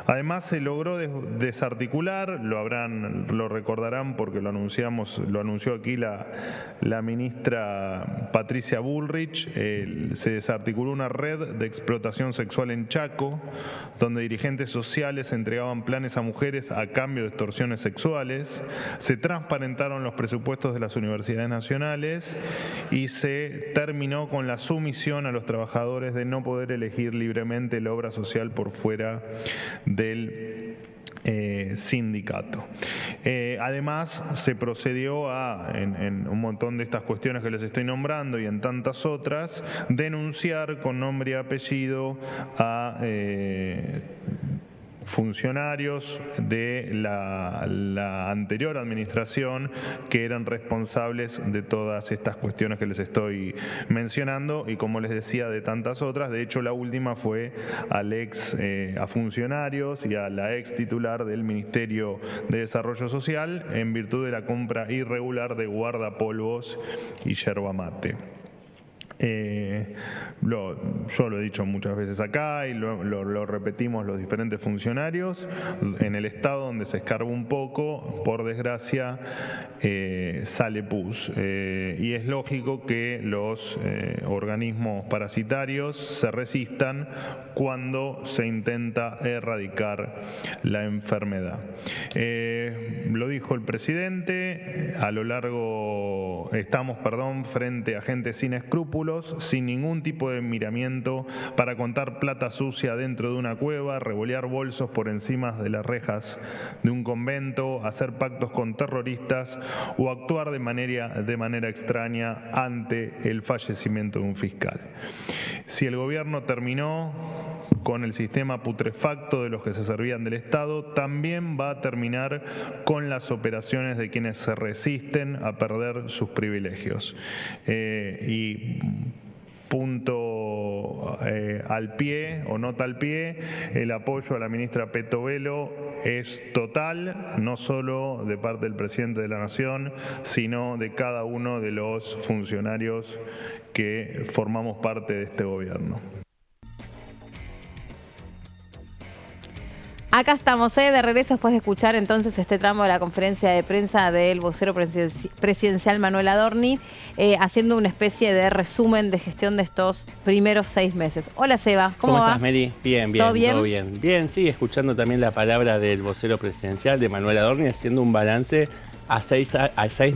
Speaker 8: Además se logró desarticular, lo recordarán porque lo anunció aquí la ministra Patricia Bullrich, se desarticuló una red de explotación sexual en Chaco, donde dirigentes sociales entregaban planes a mujeres a cambio de extorsiones sexuales, se transparentaron los presupuestos de las universidades nacionales y se terminó con la sumisión a los trabajadores de no poder elegir libremente la obra social por fuera del sindicato. Además, se procedió en un montón de estas cuestiones que les estoy nombrando y en tantas otras, denunciar con nombre y apellido a funcionarios de la anterior administración que eran responsables de todas estas cuestiones que les estoy mencionando y, como les decía, de tantas otras. De hecho, la última fue a funcionarios y a la ex titular del Ministerio de Desarrollo Social en virtud de la compra irregular de guardapolvos y yerba mate. Yo lo he dicho muchas veces acá y lo repetimos los diferentes funcionarios. En el estado donde se escarba un poco, por desgracia, sale pus. Y es lógico que los organismos parasitarios se resistan cuando se intenta erradicar la enfermedad. Lo dijo el presidente, estamos frente a gente sin escrúpulos, sin ningún tipo de miramiento, para contar plata sucia dentro de una cueva, revolear bolsos por encima de las rejas de un convento, hacer pactos con terroristas o actuar de manera extraña ante el fallecimiento de un fiscal. Si el gobierno terminó con el sistema putrefacto de los que se servían del Estado, también va a terminar con las operaciones de quienes se resisten a perder sus privilegios. Y punto al pie o nota al pie, el apoyo a la ministra Petovelo es total, no solo de parte del presidente de la Nación, sino de cada uno de los funcionarios que formamos parte de este gobierno.
Speaker 1: Acá estamos, de regreso después de escuchar entonces este tramo de la conferencia de prensa del vocero presidencial Manuel Adorni, haciendo una especie de resumen de gestión de estos primeros 6 meses. Hola Seba, ¿cómo va?
Speaker 9: ¿Estás, Meli? Bien,
Speaker 1: ¿Todo bien?
Speaker 9: Todo bien. Bien, sí, escuchando también la palabra del vocero presidencial de Manuel Adorni, haciendo un balance a 6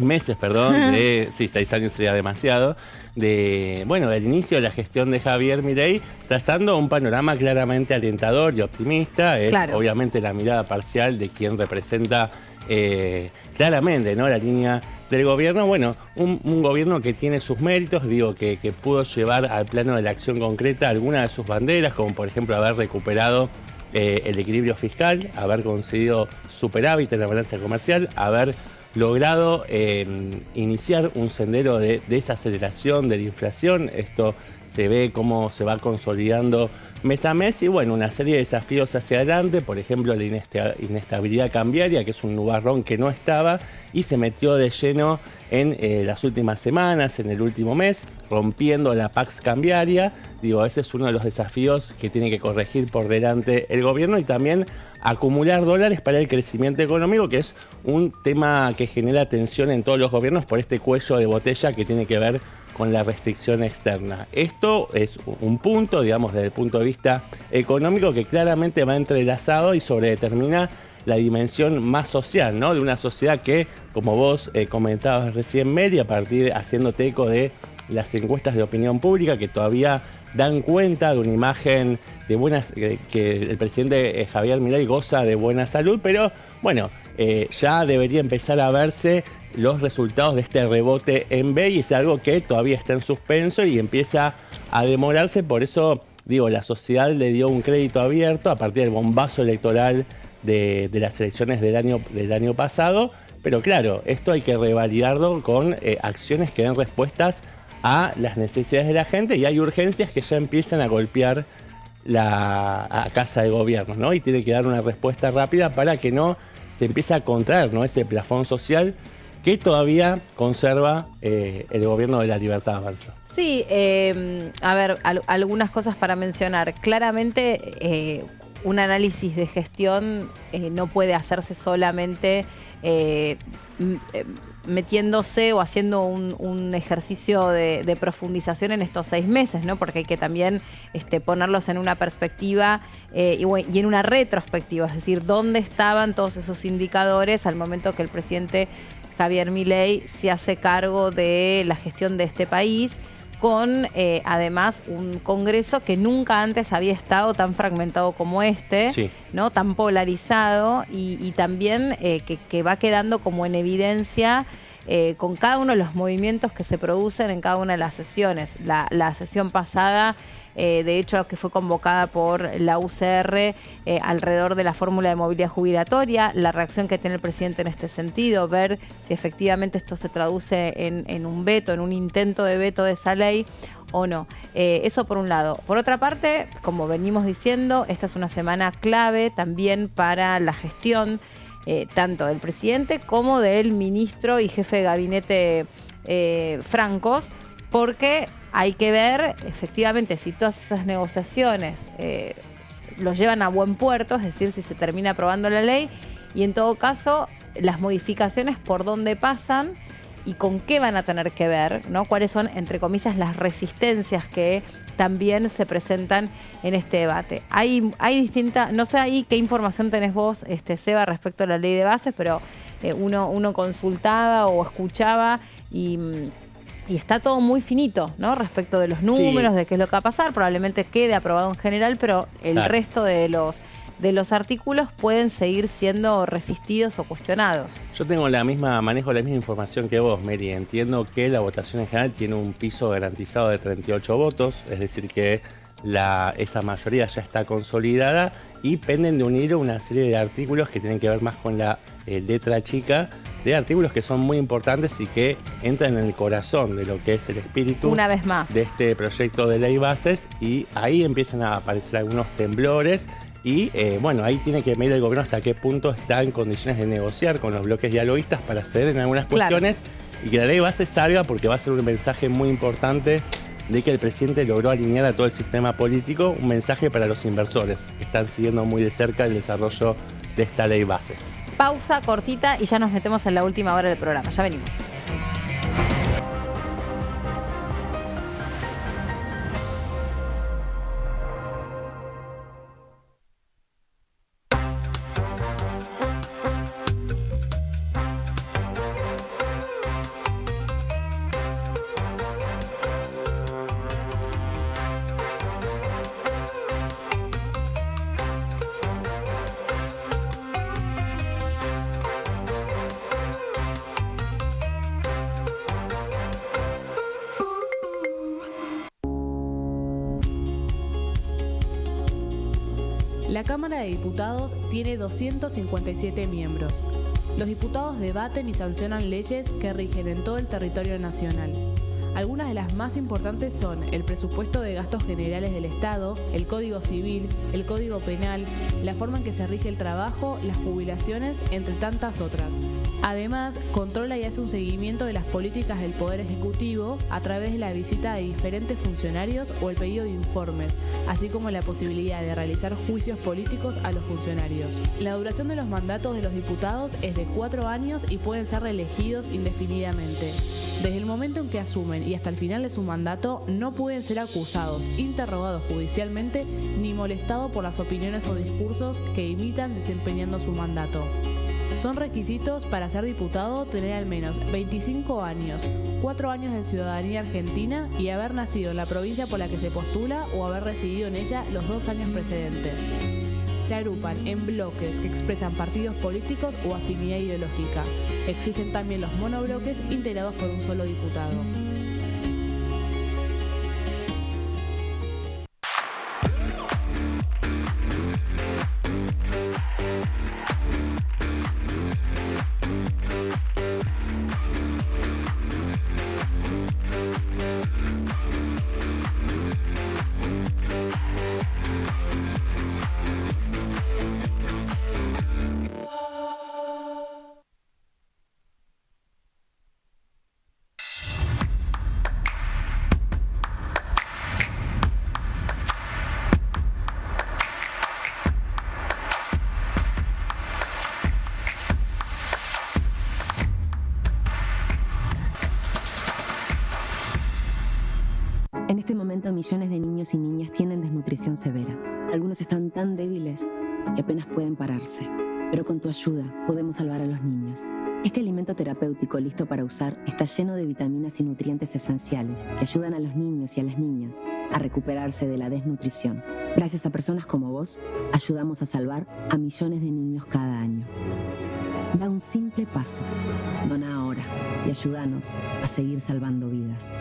Speaker 9: meses, de 6 años sería demasiado, del inicio de la gestión de Javier Milei, trazando un panorama claramente alentador y optimista. Es obviamente la mirada parcial de quien representa claramente, ¿no?, la línea del gobierno. Bueno, un gobierno que tiene sus méritos, que pudo llevar al plano de la acción concreta algunas de sus banderas, como por ejemplo haber recuperado el equilibrio fiscal, haber conseguido superávit en la balanza comercial, haber logrado iniciar un sendero de desaceleración de la inflación. Esto se ve cómo se va consolidando mes a mes y bueno, una serie de desafíos hacia adelante, por ejemplo la inestabilidad cambiaria, que es un nubarrón que no estaba y se metió de lleno en las últimas semanas, en el último mes, rompiendo la pax cambiaria. Ese es uno de los desafíos que tiene que corregir por delante el gobierno, y también acumular dólares para el crecimiento económico, que es un tema que genera tensión en todos los gobiernos por este cuello de botella que tiene que ver con la restricción externa. Esto es un punto, desde el punto de vista económico, que claramente va entrelazado y sobredetermina la dimensión más social, ¿no?, de una sociedad que, como vos comentabas recién, Meli, haciéndote eco de las encuestas de opinión pública que todavía dan cuenta de una imagen de buenas, que el presidente Javier Milei goza de buena salud, pero bueno, ya debería empezar a verse los resultados de este rebote en B, y es algo que todavía está en suspenso y empieza a demorarse. Por eso digo, la sociedad le dio un crédito abierto a partir del bombazo electoral de las elecciones del año pasado, pero claro, esto hay que revalidarlo con acciones que den respuestas a las necesidades de la gente, y hay urgencias que ya empiezan a golpear a Casa de Gobierno, ¿no? Y tiene que dar una respuesta rápida para que no se empiece a contraer, ¿no?, ese plafón social que todavía conserva el gobierno de La Libertad Avanza.
Speaker 1: Sí, a ver, algunas cosas para mencionar. Claramente, un análisis de gestión no puede hacerse solamente metiéndose o haciendo un ejercicio de profundización en estos 6 meses, ¿no? Porque hay que también ponerlos en una perspectiva y en una retrospectiva, es decir, dónde estaban todos esos indicadores al momento que el presidente Javier Milei se hace cargo de la gestión de este país, con además un Congreso que nunca antes había estado tan fragmentado como este, sí, ¿no? Tan polarizado y también que va quedando como en evidencia con cada uno de los movimientos que se producen en cada una de las sesiones. La sesión pasada, de hecho, que fue convocada por la UCR alrededor de la fórmula de movilidad jubilatoria, la reacción que tiene el presidente en este sentido, ver si efectivamente esto se traduce en un veto, en un intento de veto de esa ley o no. Eso por un lado. Por otra parte, como venimos diciendo, esta es una semana clave también para la gestión tanto del presidente como del ministro y jefe de gabinete Francos, porque hay que ver efectivamente si todas esas negociaciones los llevan a buen puerto, es decir, si se termina aprobando la ley, y en todo caso las modificaciones por dónde pasan y con qué van a tener que ver, ¿no? Cuáles son, entre comillas, las resistencias que también se presentan en este debate. Hay distintas, no sé ahí qué información tenés vos, Seba, respecto a la ley de bases, pero uno consultaba o escuchaba y está todo muy finito, ¿no? Respecto de los números, sí, de qué es lo que va a pasar. Probablemente quede aprobado en general, pero el resto de los artículos pueden seguir siendo resistidos o cuestionados.
Speaker 9: Yo manejo la misma información que vos, Mary. Entiendo que la votación en general tiene un piso garantizado de 38 votos, es decir que esa mayoría ya está consolidada, y penden de unir una serie de artículos que tienen que ver más con la letra chica, de artículos que son muy importantes y que entran en el corazón de lo que es el espíritu, una vez más, de este proyecto de ley bases, y ahí empiezan a aparecer algunos temblores. Y bueno, ahí tiene que medir el gobierno hasta qué punto está en condiciones de negociar con los bloques dialoguistas para ceder en algunas cuestiones, y que la ley base salga, porque va a ser un mensaje muy importante de que el presidente logró alinear a todo el sistema político, un mensaje para los inversores que están siguiendo muy de cerca el desarrollo de esta ley bases.
Speaker 1: Pausa cortita y ya nos metemos en la última hora del programa. Ya venimos.
Speaker 5: La Cámara de Diputados tiene 257 miembros. Los diputados debaten y sancionan leyes que rigen en todo el territorio nacional. Algunas de las más importantes son el presupuesto de gastos generales del Estado, el Código Civil, el Código Penal, la forma en que se rige el trabajo, las jubilaciones, entre tantas otras. Además, controla y hace un seguimiento de las políticas del Poder Ejecutivo a través de la visita de diferentes funcionarios o el pedido de informes, así como la posibilidad de realizar juicios políticos a los funcionarios. La duración de los mandatos de los diputados es de 4 años y pueden ser reelegidos indefinidamente. Desde el momento en que asumen y hasta el final de su mandato, no pueden ser acusados, interrogados judicialmente, ni molestados por las opiniones o discursos que imitan desempeñando su mandato. Son requisitos para ser diputado tener al menos 25 años, 4 años de ciudadanía argentina y haber nacido en la provincia por la que se postula o haber residido en ella los 2 años precedentes. Se agrupan en bloques que expresan partidos políticos o afinidad ideológica. Existen también los monobloques integrados por un solo diputado.
Speaker 6: En este momento, millones de niños y niñas tienen desnutrición severa. Algunos están tan débiles que apenas pueden pararse. Pero con tu ayuda podemos salvar a los niños. Este alimento terapéutico listo para usar está lleno de vitaminas y nutrientes esenciales que ayudan a los niños y a las niñas a recuperarse de la desnutrición. Gracias a personas como vos, ayudamos a salvar a millones de niños cada año. Da un simple paso. Dona ahora y ayúdanos a seguir salvando vidas.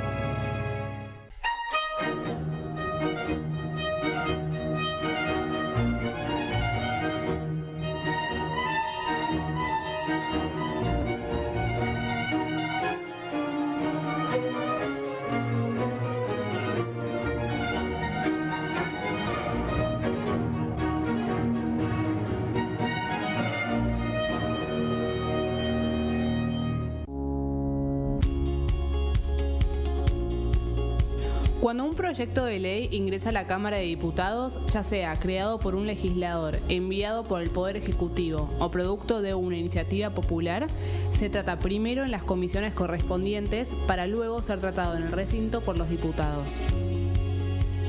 Speaker 5: Cuando un proyecto de ley ingresa a la Cámara de Diputados, ya sea creado por un legislador, enviado por el Poder Ejecutivo o producto de una iniciativa popular, se trata primero en las comisiones correspondientes para luego ser tratado en el recinto por los diputados.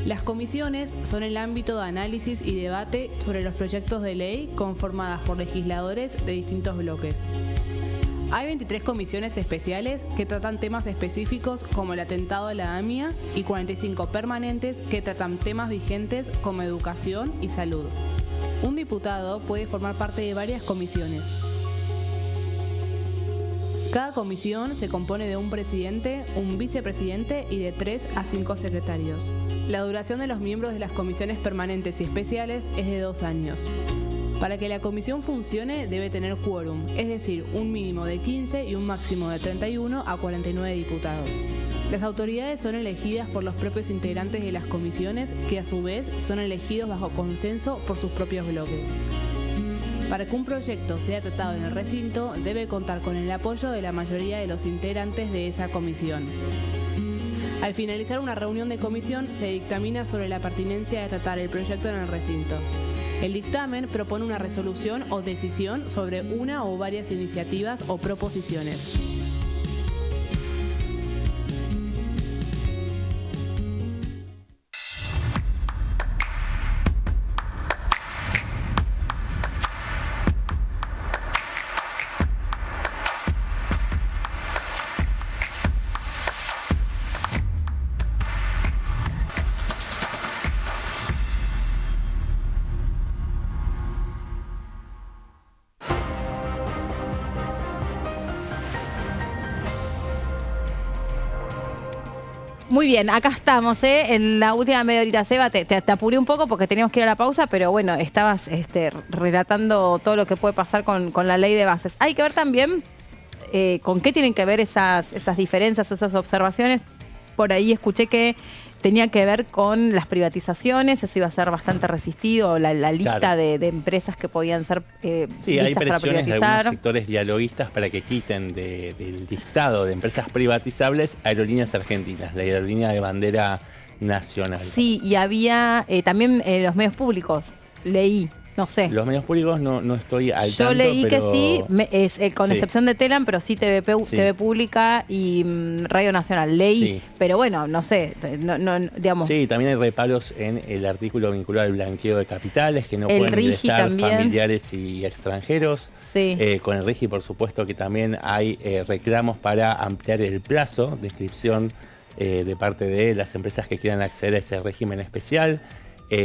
Speaker 5: Las comisiones son el ámbito de análisis y debate sobre los proyectos de ley conformadas por legisladores de distintos bloques. Hay 23 comisiones especiales que tratan temas específicos como el atentado a la AMIA y 45 permanentes que tratan temas vigentes como educación y salud. Un diputado puede formar parte de varias comisiones. Cada comisión se compone de un presidente, un vicepresidente y de 3 a 5 secretarios. La duración de los miembros de las comisiones permanentes y especiales es de 2 años. Para que la comisión funcione debe tener quórum, es decir, un mínimo de 15 y un máximo de 31 a 49 diputados. Las autoridades son elegidas por los propios integrantes de las comisiones, que a su vez son elegidos bajo consenso por sus propios bloques. Para que un proyecto sea tratado en el recinto, debe contar con el apoyo de la mayoría de los integrantes de esa comisión. Al finalizar una reunión de comisión, se dictamina sobre la pertinencia de tratar el proyecto en el recinto. El dictamen propone una resolución o decisión sobre una o varias iniciativas o proposiciones.
Speaker 1: Muy bien, acá estamos, en la última media horita. Seba, te apuré un poco porque teníamos que ir a la pausa, pero bueno, estabas relatando todo lo que puede pasar con la ley de bases. Hay que ver también con qué tienen que ver esas diferencias o esas observaciones. Por ahí escuché que tenía que ver con las privatizaciones, eso iba a ser bastante resistido, la lista
Speaker 9: Claro.
Speaker 1: de empresas que podían ser
Speaker 9: Sí, hay
Speaker 1: listas para
Speaker 9: presiones de algunos
Speaker 1: privatizar.
Speaker 9: sectores dialoguistas para que quiten del listado de empresas privatizables Aerolíneas Argentinas, la aerolínea de bandera nacional.
Speaker 1: Sí, y había también los medios públicos, leí No sé.
Speaker 9: Los medios públicos no estoy al tanto.
Speaker 1: Yo leí
Speaker 9: pero...
Speaker 1: que sí, con excepción de Telam, pero sí TV Pública y Radio Nacional. Leí, pero bueno, no sé, digamos.
Speaker 9: Sí, también hay reparos en el artículo vinculado al blanqueo de capitales, que no
Speaker 1: el
Speaker 9: pueden
Speaker 1: RIGI
Speaker 9: ingresar
Speaker 1: también.
Speaker 9: Familiares y extranjeros.
Speaker 1: Sí.
Speaker 9: Con el RIGI, por supuesto, que también hay reclamos para ampliar el plazo de inscripción de parte de las empresas que quieran acceder a ese régimen especial.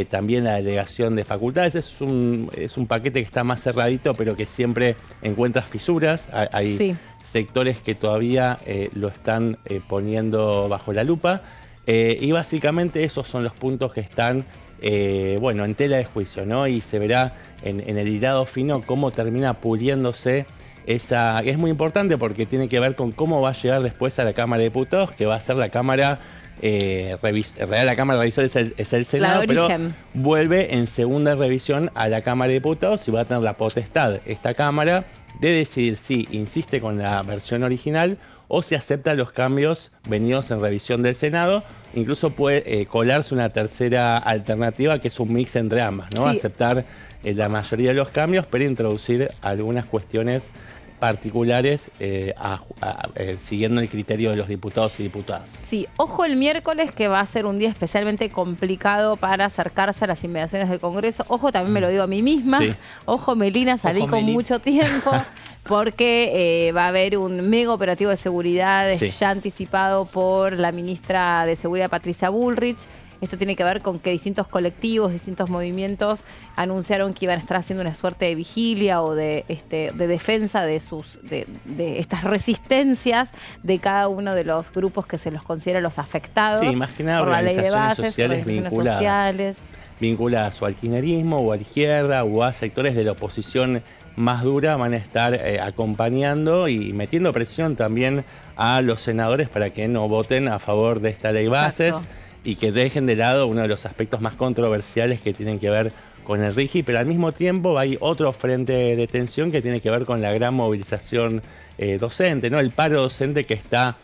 Speaker 9: También la delegación de facultades es un paquete que está más cerradito, pero que siempre encuentra fisuras. Hay sectores que todavía lo están poniendo bajo la lupa. Y básicamente esos son los puntos que están en tela de juicio, ¿no? Y se verá en el hilado fino cómo termina puliéndose esa. Es muy importante porque tiene que ver con cómo va a llegar después a la Cámara de Diputados, que va a ser la Cámara. En realidad la Cámara de Revisores es el Senado, pero vuelve en segunda revisión a la Cámara de Diputados y va a tener la potestad esta Cámara de decidir si insiste con la versión original o si acepta los cambios venidos en revisión del Senado. Incluso puede colarse una tercera alternativa que es un mix entre ambas, ¿no? Aceptar la mayoría de los cambios, pero introducir algunas cuestiones particulares siguiendo el criterio de los diputados y diputadas.
Speaker 1: Sí, ojo el miércoles, que va a ser un día especialmente complicado para acercarse a las inmediaciones del Congreso. Ojo, también me lo digo a mí misma. Sí. Ojo, Melina, salí con mucho tiempo porque va a haber un mega operativo de seguridad ya anticipado por la ministra de Seguridad, Patricia Bullrich. Esto tiene que ver con que distintos colectivos, distintos movimientos anunciaron que iban a estar haciendo una suerte de vigilia o de defensa de estas resistencias de cada uno de los grupos que se los considera los afectados.
Speaker 9: Sí, más que nada
Speaker 1: por la ley de bases,
Speaker 9: sociales vinculadas o al kirchnerismo o a la izquierda o a sectores de la oposición más dura, van a estar acompañando y metiendo presión también a los senadores para que no voten a favor de esta ley de bases. Y que dejen de lado uno de los aspectos más controversiales que tienen que ver con el RIGI, pero al mismo tiempo hay otro frente de tensión que tiene que ver con la gran movilización docente, ¿no? El paro docente que está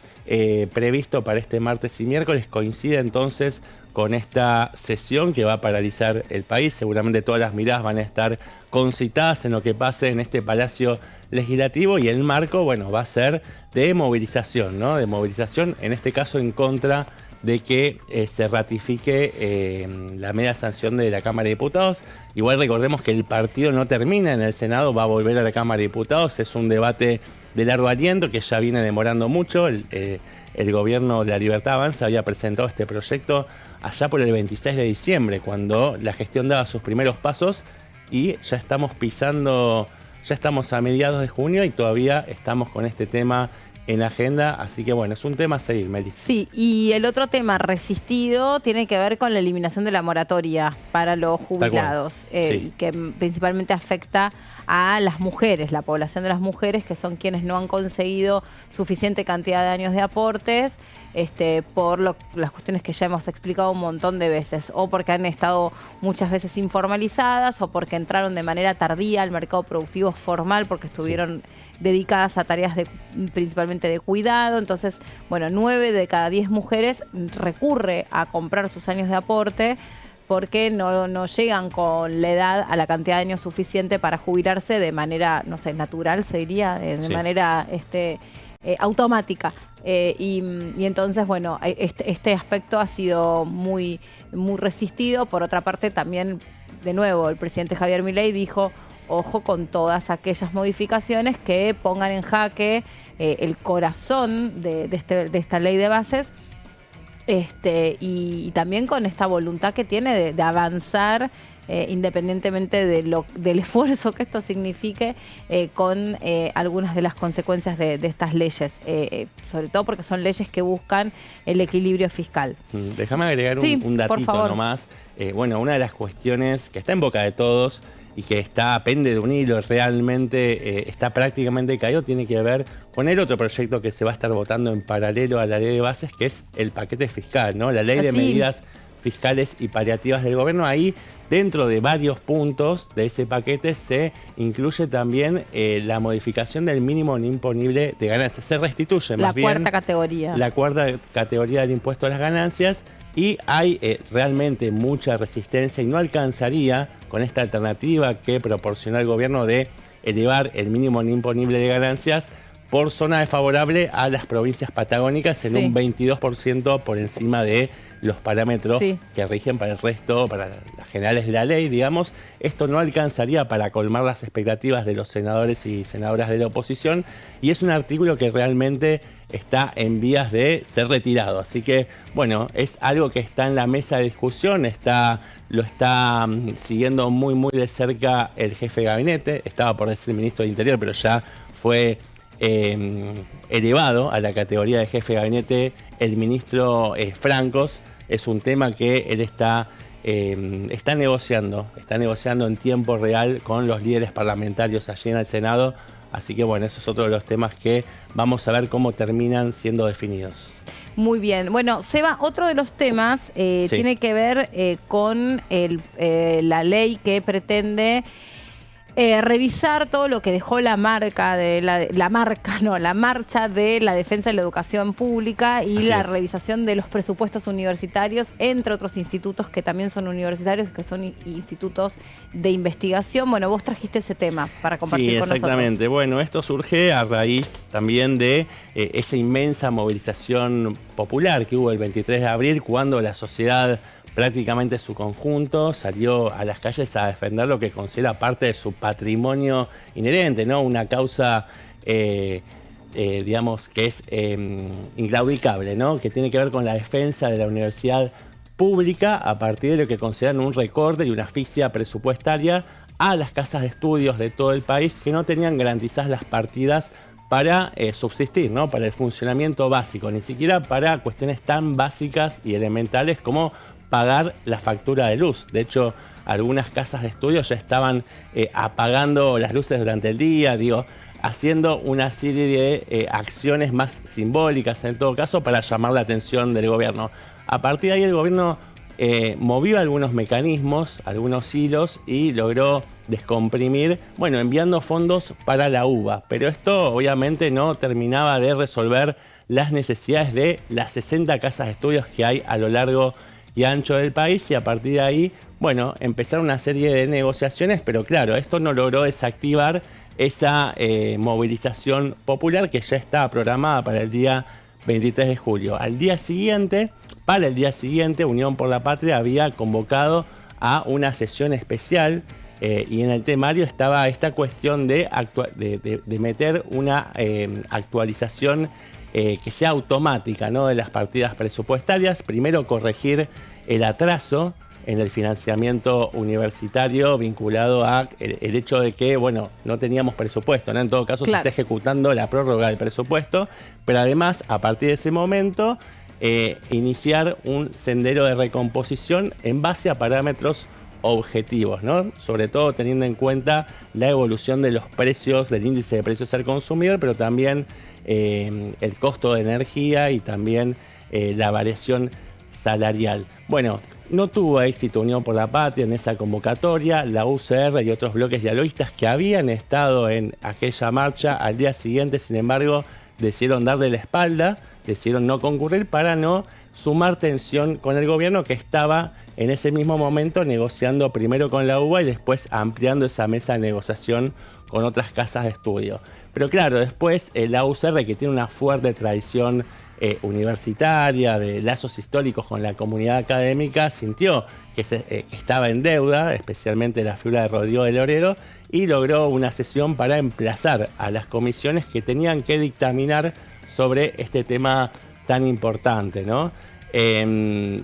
Speaker 9: previsto para este martes y miércoles coincide entonces con esta sesión que va a paralizar el país. Seguramente todas las miradas van a estar concitadas en lo que pase en este Palacio Legislativo y el marco, va a ser de movilización, ¿no? De movilización, en este caso en contra de que se ratifique la media sanción de la Cámara de Diputados. Igual recordemos que el partido no termina en el Senado, va a volver a la Cámara de Diputados. Es un debate de largo aliento que ya viene demorando mucho. El gobierno de la Libertad Avanza había presentado este proyecto allá por el 26 de diciembre, cuando la gestión daba sus primeros pasos, y ya estamos a mediados de junio y todavía estamos con este tema en la agenda, así que es un tema a seguir, Meli.
Speaker 1: Sí, y el otro tema resistido tiene que ver con la eliminación de la moratoria para los jubilados, que principalmente afecta a las mujeres, la población de las mujeres, que son quienes no han conseguido suficiente cantidad de años de aportes, por las cuestiones que ya hemos explicado un montón de veces, o porque han estado muchas veces informalizadas, o porque entraron de manera tardía al mercado productivo formal, porque estuvieron dedicadas a tareas principalmente de cuidado. Entonces, 9 de cada 10 mujeres recurre a comprar sus años de aporte porque no llegan con la edad a la cantidad de años suficiente para jubilarse de manera, natural, se diría, de manera automática. Y entonces, este aspecto ha sido muy, muy resistido. Por otra parte, también, de nuevo, el presidente Javier Milei dijo: ojo con todas aquellas modificaciones que pongan en jaque el corazón de esta ley de bases, y también con esta voluntad que tiene de avanzar independientemente del esfuerzo que esto signifique, con algunas de las consecuencias de estas leyes, sobre todo porque son leyes que buscan el equilibrio fiscal.
Speaker 9: Déjame agregar un datito nomás. Una de las cuestiones que está en boca de todos y que pende de un hilo, realmente está prácticamente caído, tiene que ver con el otro proyecto que se va a estar votando en paralelo a la ley de bases, que es el paquete fiscal, ¿no? La ley de medidas fiscales y paliativas del gobierno. Ahí, dentro de varios puntos de ese paquete, se incluye también la modificación del mínimo no imponible de ganancias. Se restituye más bien
Speaker 1: la cuarta categoría.
Speaker 9: La cuarta categoría del impuesto a las ganancias, y hay realmente mucha resistencia y no alcanzaría con esta alternativa que proporcionó el gobierno de elevar el mínimo no imponible de ganancias por zona desfavorable a las provincias patagónicas en un 22% por encima de los parámetros que rigen para el resto, para las generales de la ley, digamos. Esto no alcanzaría para colmar las expectativas de los senadores y senadoras de la oposición y es un artículo que realmente está en vías de ser retirado. Así que, bueno, es algo que está en la mesa de discusión, lo está siguiendo muy de cerca el jefe de gabinete, estaba por decir ministro de Interior, pero ya fue elevado a la categoría de jefe de gabinete el ministro Francos. Es un tema que él está negociando en tiempo real con los líderes parlamentarios allí en el Senado. Así que bueno, eso es otro de los temas que vamos a ver cómo terminan siendo definidos.
Speaker 1: Muy bien. Bueno, Seba, otro de los temas tiene que ver con la ley que pretende revisar todo lo que dejó la marcha de la defensa de la educación pública y la revisación de los presupuestos universitarios, entre otros institutos que también son universitarios, que son institutos de investigación. Bueno, vos trajiste ese tema para compartir con nosotros. Sí,
Speaker 9: exactamente. Bueno, esto surge a raíz también de esa inmensa movilización popular que hubo el 23 de abril, cuando la sociedad prácticamente su conjunto salió a las calles a defender lo que considera parte de su patrimonio inherente, ¿no? Una causa, digamos, que es inclaudicable, ¿no? Que tiene que ver con la defensa de la universidad pública a partir de lo que consideran un recorte y una asfixia presupuestaria a las casas de estudios de todo el país que no tenían garantizadas las partidas para subsistir, ¿no? Para el funcionamiento básico, ni siquiera para cuestiones tan básicas y elementales como pagar la factura de luz. De hecho, algunas casas de estudio ya estaban apagando las luces durante el día, haciendo una serie de acciones más simbólicas en todo caso para llamar la atención del gobierno. A partir de ahí el gobierno movió algunos mecanismos, algunos hilos y logró descomprimir, bueno, enviando fondos para la UBA. Pero esto obviamente no terminaba de resolver las necesidades de las 60 casas de estudios que hay a lo largo y ancho del país, y a partir de ahí, bueno, empezaron una serie de negociaciones, pero claro, esto no logró desactivar esa movilización popular que ya estaba programada para el día 23 de julio. Para el día siguiente, Unión por la Patria había convocado a una sesión especial y en el temario estaba esta cuestión de meter una actualización que sea automática, ¿no? De las partidas presupuestarias. Primero, corregir el atraso en el financiamiento universitario vinculado a el hecho de que, bueno, no teníamos presupuesto, ¿no? En todo caso, se está ejecutando la prórroga del presupuesto, pero además, a partir de ese momento, iniciar un sendero de recomposición en base a parámetros objetivos, ¿no? Sobre todo teniendo en cuenta la evolución de los precios, del índice de precios al consumidor, pero también el costo de energía y también la variación salarial. Bueno, no tuvo éxito Unión por la Patria en esa convocatoria. La UCR y otros bloques dialoguistas que habían estado en aquella marcha al día siguiente, sin embargo, decidieron darle la espalda, decidieron no concurrir para no sumar tensión con el gobierno, que estaba en ese mismo momento negociando primero con la UBA y después ampliando esa mesa de negociación con otras casas de estudio. Pero claro, después la UCR, que tiene una fuerte tradición universitaria, de lazos históricos con la comunidad académica, sintió que estaba en deuda, especialmente la figura de Rodrigo de Lorero, y logró una sesión para emplazar a las comisiones que tenían que dictaminar sobre este tema tan importante, ¿no?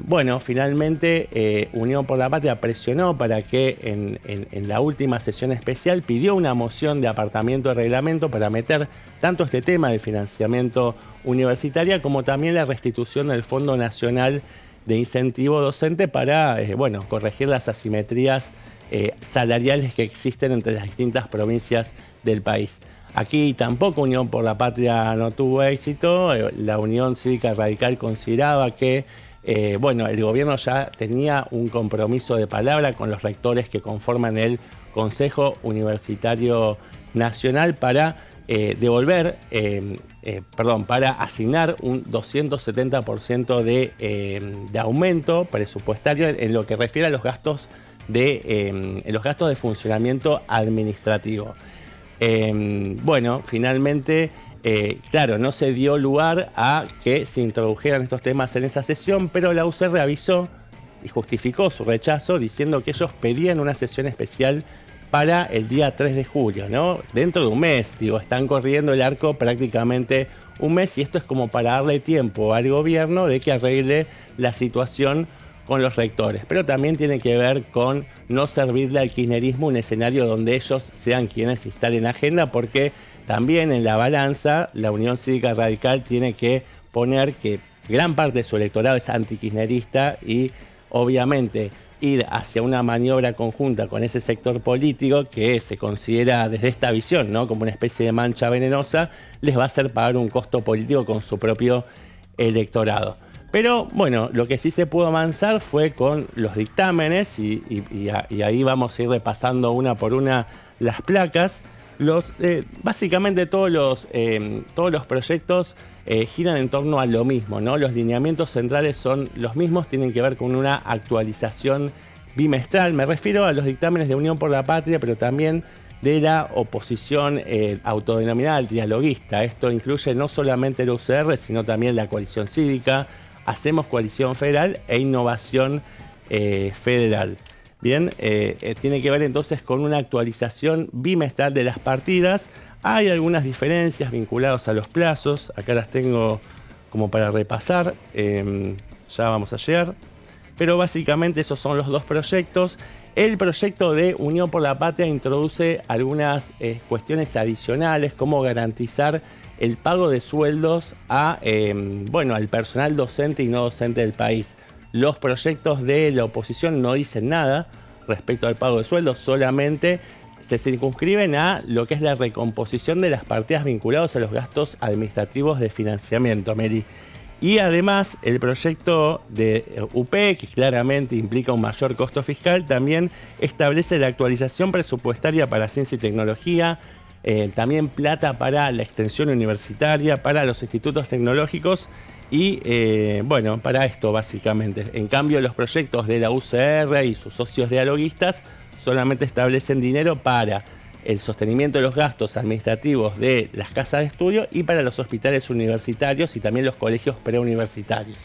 Speaker 9: Bueno, finalmente Unión por la Patria presionó para que en la última sesión especial pidió una moción de apartamiento de reglamento para meter tanto este tema del financiamiento universitario como también la restitución del Fondo Nacional de Incentivo Docente para, bueno, corregir las asimetrías salariales que existen entre las distintas provincias del país. Aquí tampoco Unión por la Patria no tuvo éxito. La Unión Cívica Radical consideraba que bueno, el gobierno ya tenía un compromiso de palabra con los rectores que conforman el Consejo Universitario Nacional para devolver para asignar un 270% de aumento presupuestario en lo que refiere a los gastos de funcionamiento administrativo. Bueno, finalmente, claro, no se dio lugar a que se introdujeran estos temas en esa sesión, pero la UCR avisó y justificó su rechazo diciendo que ellos pedían una sesión especial para el día 3 de julio, ¿no? Dentro de un mes, están corriendo el arco prácticamente un mes y esto es como para darle tiempo al gobierno de que arregle la situación con los rectores. Pero también tiene que ver con no servirle al kirchnerismo un escenario donde ellos sean quienes instalen agenda, porque también en la balanza la Unión Cívica Radical tiene que poner que gran parte de su electorado es antikirchnerista y obviamente ir hacia una maniobra conjunta con ese sector político que se considera desde esta visión, ¿no?, como una especie de mancha venenosa, les va a hacer pagar un costo político con su propio electorado. Pero bueno, lo que sí se pudo avanzar fue con los dictámenes y ahí vamos a ir repasando una por una las placas. Básicamente todos los proyectos giran en torno a lo mismo, ¿no? Los lineamientos centrales son los mismos, tienen que ver con una actualización bimestral. Me refiero a los dictámenes de Unión por la Patria, pero también de la oposición autodenominada dialoguista. Esto incluye no solamente la UCR, sino también la Coalición Cívica, Hacemos Coalición Federal e Innovación Federal. Bien, tiene que ver entonces con una actualización bimestral de las partidas. Hay algunas diferencias vinculadas a los plazos, acá las tengo como para repasar, ya vamos a llegar. Pero básicamente esos son los dos proyectos. El proyecto de Unión por la Patria introduce algunas cuestiones adicionales, como garantizar el pago de sueldos al personal docente y no docente del país. Los proyectos de la oposición no dicen nada respecto al pago de sueldos, solamente se circunscriben a lo que es la recomposición de las partidas vinculadas a los gastos administrativos de financiamiento, Mary. Y además el proyecto de UP, que claramente implica un mayor costo fiscal, también establece la actualización presupuestaria para ciencia y tecnología, también plata para la extensión universitaria, para los institutos tecnológicos y para esto básicamente. En cambio, los proyectos de la UCR y sus socios dialoguistas solamente establecen dinero para el sostenimiento de los gastos administrativos de las casas de estudio y para los hospitales universitarios y también los colegios preuniversitarios.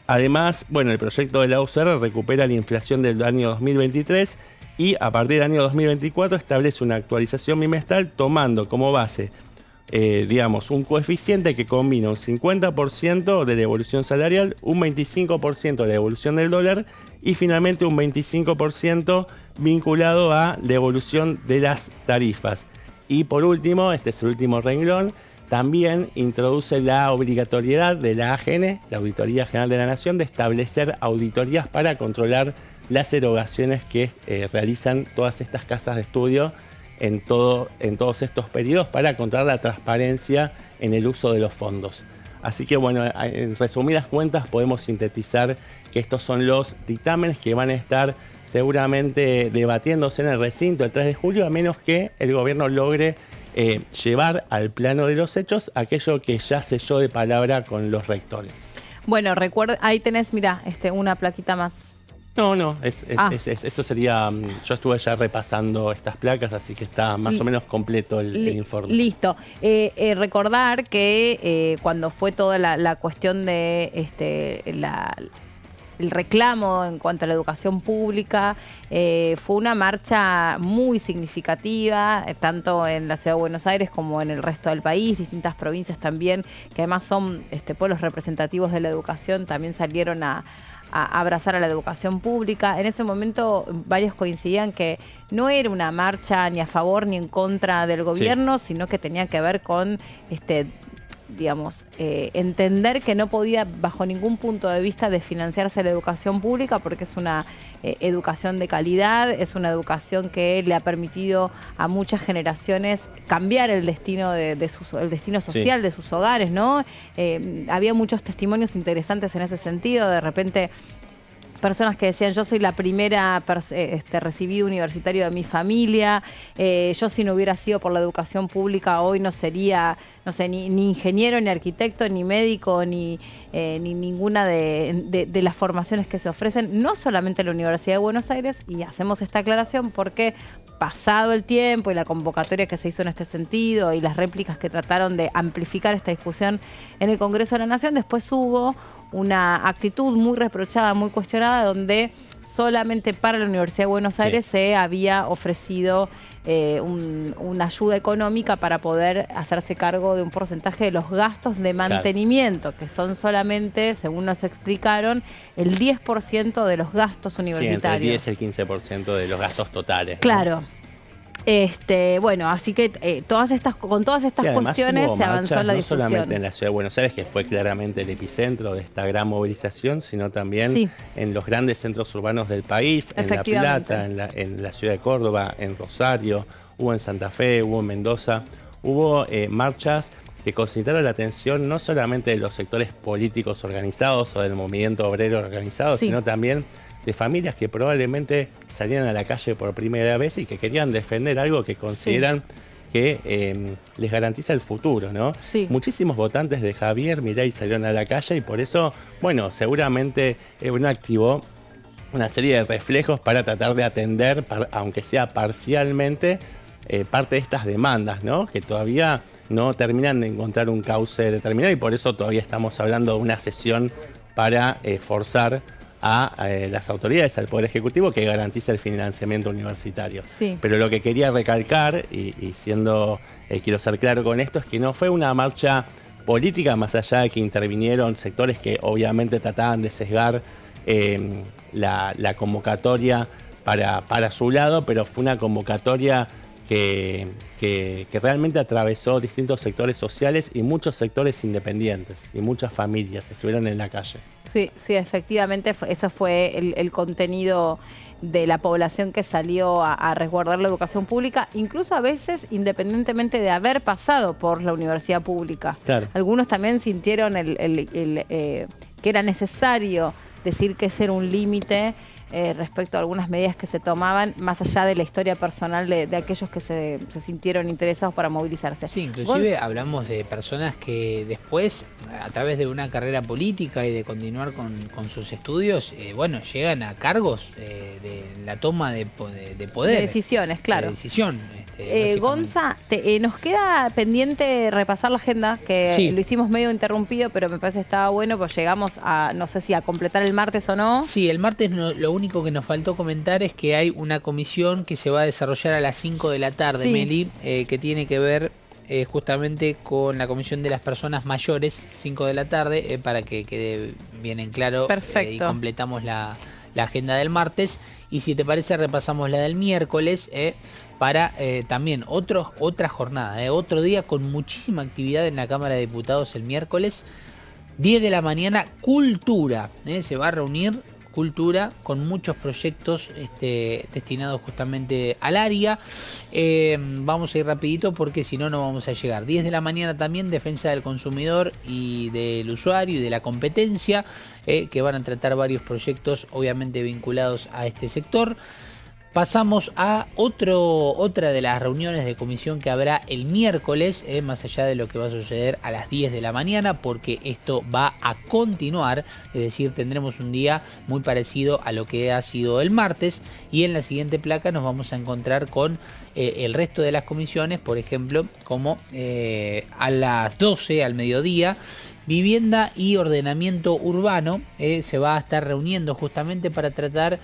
Speaker 9: Además, el proyecto de la UCR recupera la inflación del año 2023 y a partir del año 2024 establece una actualización bimestral tomando como base un coeficiente que combina un 50% de la evolución salarial, un 25% de la evolución del dólar y finalmente un 25% vinculado a la evolución de las tarifas. Y por último, este es el último renglón, también introduce la obligatoriedad de la AGN, la Auditoría General de la Nación, de establecer auditorías para controlar las erogaciones que realizan todas estas casas de estudio en todos estos periodos para controlar la transparencia en el uso de los fondos. Así que en resumidas cuentas podemos sintetizar que estos son los dictámenes que van a estar seguramente debatiéndose en el recinto el 3 de julio, a menos que el gobierno logre llevar al plano de los hechos aquello que ya selló de palabra con los rectores.
Speaker 1: Bueno, recuerda, ahí tenés, mirá, una plaquita más.
Speaker 9: No, eso sería, yo estuve ya repasando estas placas, así que está más o menos completo el informe.
Speaker 1: Listo. Recordar que cuando fue toda la cuestión de el reclamo en cuanto a la educación pública, fue una marcha muy significativa, tanto en la Ciudad de Buenos Aires como en el resto del país, distintas provincias también, que además son pueblos representativos de la educación, también salieron a abrazar a la educación pública. En ese momento varios coincidían que no era una marcha ni a favor ni en contra del gobierno, sino que tenía que ver con entender que no podía bajo ningún punto de vista desfinanciarse la educación pública porque es una educación de calidad, es una educación que le ha permitido a muchas generaciones cambiar el destino el destino social de sus hogares, ¿no? Había muchos testimonios interesantes en ese sentido. De repente personas que decían, yo soy la primera recibida universitario de mi familia, yo si no hubiera sido por la educación pública hoy no sería, no sé, ni ingeniero, ni arquitecto, ni médico, ni ninguna de las formaciones que se ofrecen, no solamente en la Universidad de Buenos Aires, y hacemos esta aclaración porque pasado el tiempo y la convocatoria que se hizo en este sentido y las réplicas que trataron de amplificar esta discusión en el Congreso de la Nación, después hubo una actitud muy reprochada, muy cuestionada, donde solamente para la Universidad de Buenos Aires se había ofrecido una ayuda económica para poder hacerse cargo de un porcentaje de los gastos de mantenimiento, que son solamente, según nos explicaron, el 10% de los gastos universitarios.
Speaker 9: Sí, entre el 10 y el 15% de los gastos totales.
Speaker 1: Claro. ¿No? Bueno, así que con todas estas cuestiones se avanzó en la discusión.
Speaker 9: No solamente en la Ciudad de Buenos Aires, que fue claramente el epicentro de esta gran movilización, sino también en los grandes centros urbanos del país, en La Plata, en la ciudad de Córdoba, en Rosario, hubo en Santa Fe, hubo en Mendoza, hubo marchas que concentraron la atención no solamente de los sectores políticos organizados o del movimiento obrero organizado, sino también de familias que probablemente salían a la calle por primera vez y que querían defender algo que consideran que les garantiza el futuro, ¿no? Muchísimos votantes de Javier Milei salieron a la calle y por eso, bueno, seguramente uno activó una serie de reflejos para tratar de atender, aunque sea parcialmente, parte de estas demandas, ¿no? Que todavía no terminan de encontrar un cauce determinado y por eso todavía estamos hablando de una sesión para forzar a las autoridades, al Poder Ejecutivo, que garantiza el financiamiento universitario. Pero lo que quería recalcar, y quiero ser claro con esto, es que no fue una marcha política, más allá de que intervinieron sectores que obviamente trataban de sesgar la convocatoria para su lado, pero fue una convocatoria que realmente atravesó distintos sectores sociales y muchos sectores independientes y muchas familias estuvieron en la calle.
Speaker 1: Sí, efectivamente, eso fue el contenido de la población que salió a resguardar la educación pública, incluso a veces independientemente de haber pasado por la universidad pública. Algunos también sintieron que era necesario decir que ese era un límite respecto a algunas medidas que se tomaban, más allá de la historia personal de aquellos que se sintieron interesados para movilizarse.
Speaker 2: Sí, inclusive hablamos de personas que después, a través de una carrera política y de continuar con sus estudios, llegan a cargos de la toma de poder. De
Speaker 1: decisiones, claro.
Speaker 2: De decisión.
Speaker 1: Gonza, nos queda pendiente repasar la agenda, que lo hicimos medio interrumpido, pero me parece que estaba bueno, pues llegamos a, no sé si a completar el martes o no.
Speaker 2: Sí, el martes lo único que nos faltó comentar es que hay una comisión que se va a desarrollar a las 5 de la tarde, Meli, que tiene que ver justamente con la comisión de las personas mayores, 5 de la tarde, para que quede bien en claro.
Speaker 1: Perfecto.
Speaker 2: Y completamos la agenda del martes. Y si te parece, repasamos la del miércoles, para también otra jornada, otro día con muchísima actividad en la Cámara de Diputados el miércoles. 10 de la mañana, Cultura. Se va a reunir Cultura con muchos proyectos destinados justamente al área. Vamos a ir rapidito porque si no, no vamos a llegar. 10 de la mañana también, Defensa del Consumidor y del Usuario y de la Competencia, que van a tratar varios proyectos obviamente vinculados a este sector. Pasamos a otra de las reuniones de comisión que habrá el miércoles, más allá de lo que va a suceder a las 10 de la mañana, porque esto va a continuar, es decir, tendremos un día muy parecido a lo que ha sido el martes, y en la siguiente placa nos vamos a encontrar con el resto de las comisiones, por ejemplo, como a las 12 al mediodía, Vivienda y Ordenamiento Urbano se va a estar reuniendo justamente para tratar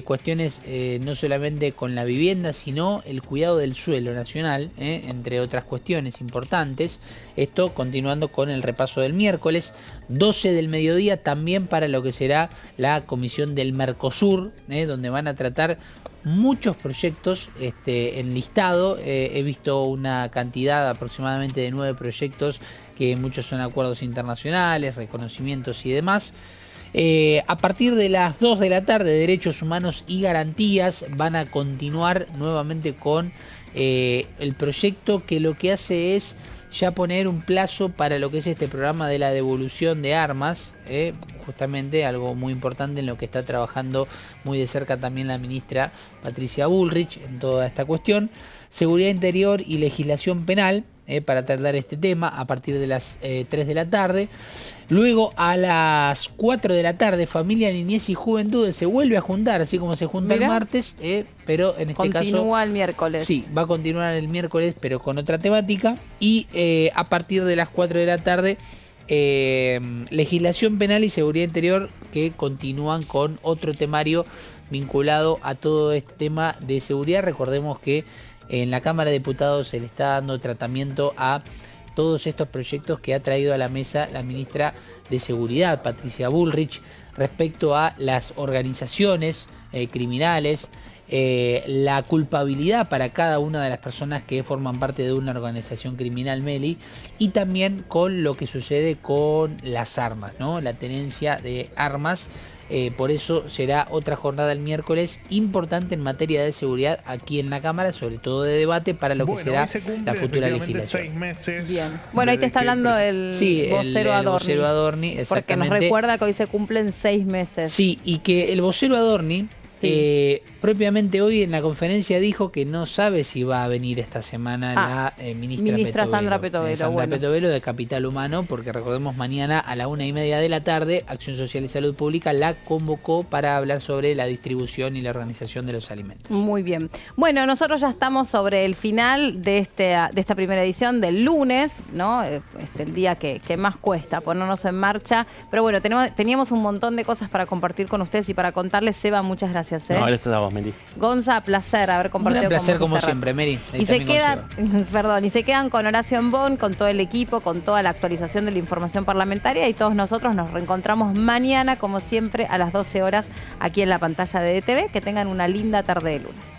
Speaker 2: cuestiones no solamente con la vivienda, sino el cuidado del suelo nacional, entre otras cuestiones importantes. Esto continuando con el repaso del miércoles. 12 del mediodía también para lo que será la comisión del Mercosur, donde van a tratar muchos proyectos enlistados. He visto una cantidad aproximadamente de 9 proyectos, que muchos son acuerdos internacionales, reconocimientos y demás. A partir de las 2 de la tarde, Derechos Humanos y Garantías van a continuar nuevamente con el proyecto, que lo que hace es ya poner un plazo para lo que es este programa de la devolución de armas, justamente algo muy importante en lo que está trabajando muy de cerca también la ministra Patricia Bullrich en toda esta cuestión. Seguridad Interior y Legislación Penal, para tratar este tema a partir de las 3 de la tarde. Luego a las 4 de la tarde, Familia, Niñez y Juventudes se vuelve a juntar, así como se junta el martes, pero en este caso...
Speaker 1: Continúa el miércoles.
Speaker 2: Sí, va a continuar el miércoles, pero con otra temática. Y a partir de las 4 de la tarde, Legislación Penal y Seguridad Interior, que continúan con otro temario vinculado a todo este tema de seguridad. Recordemos que en la Cámara de Diputados se le está dando tratamiento a todos estos proyectos que ha traído a la mesa la ministra de Seguridad, Patricia Bullrich, respecto a las organizaciones criminales, la culpabilidad para cada una de las personas que forman parte de una organización criminal, Meli, y también con lo que sucede con las armas, ¿no? La tenencia de armas. Por eso será otra jornada el miércoles importante en materia de seguridad aquí en la Cámara, sobre todo de debate para lo que será la futura legislación.
Speaker 8: 6 meses.
Speaker 1: Bien. Bueno, ahí te está hablando el vocero
Speaker 2: Adorni, exactamente.
Speaker 1: Porque nos recuerda que hoy se cumplen 6 meses.
Speaker 2: Sí, y que el vocero Adorni propiamente hoy en la conferencia dijo que no sabe si va a venir esta semana la ministra
Speaker 1: Sandra Petovelo,
Speaker 2: de Capital Humano, porque recordemos, mañana a la 1:30 de la tarde Acción Social y Salud Pública la convocó para hablar sobre la distribución y la organización de los alimentos.
Speaker 1: Muy bien. Bueno, nosotros ya estamos sobre el final de esta primera edición del lunes, ¿no? El día que más cuesta ponernos en marcha. Pero bueno, teníamos un montón de cosas para compartir con ustedes y para contarles. Seba, muchas gracias.
Speaker 9: No, gracias a vos, Meli.
Speaker 1: Gonza, placer haber compartido
Speaker 2: un placer
Speaker 1: con vos
Speaker 2: como siempre, Meli.
Speaker 1: Y se quedan con Horacio Embón, con todo el equipo, con toda la actualización de la información parlamentaria, y todos nosotros nos reencontramos mañana, como siempre, a las 12 horas aquí en la pantalla de DTV. Que tengan una linda tarde de lunes.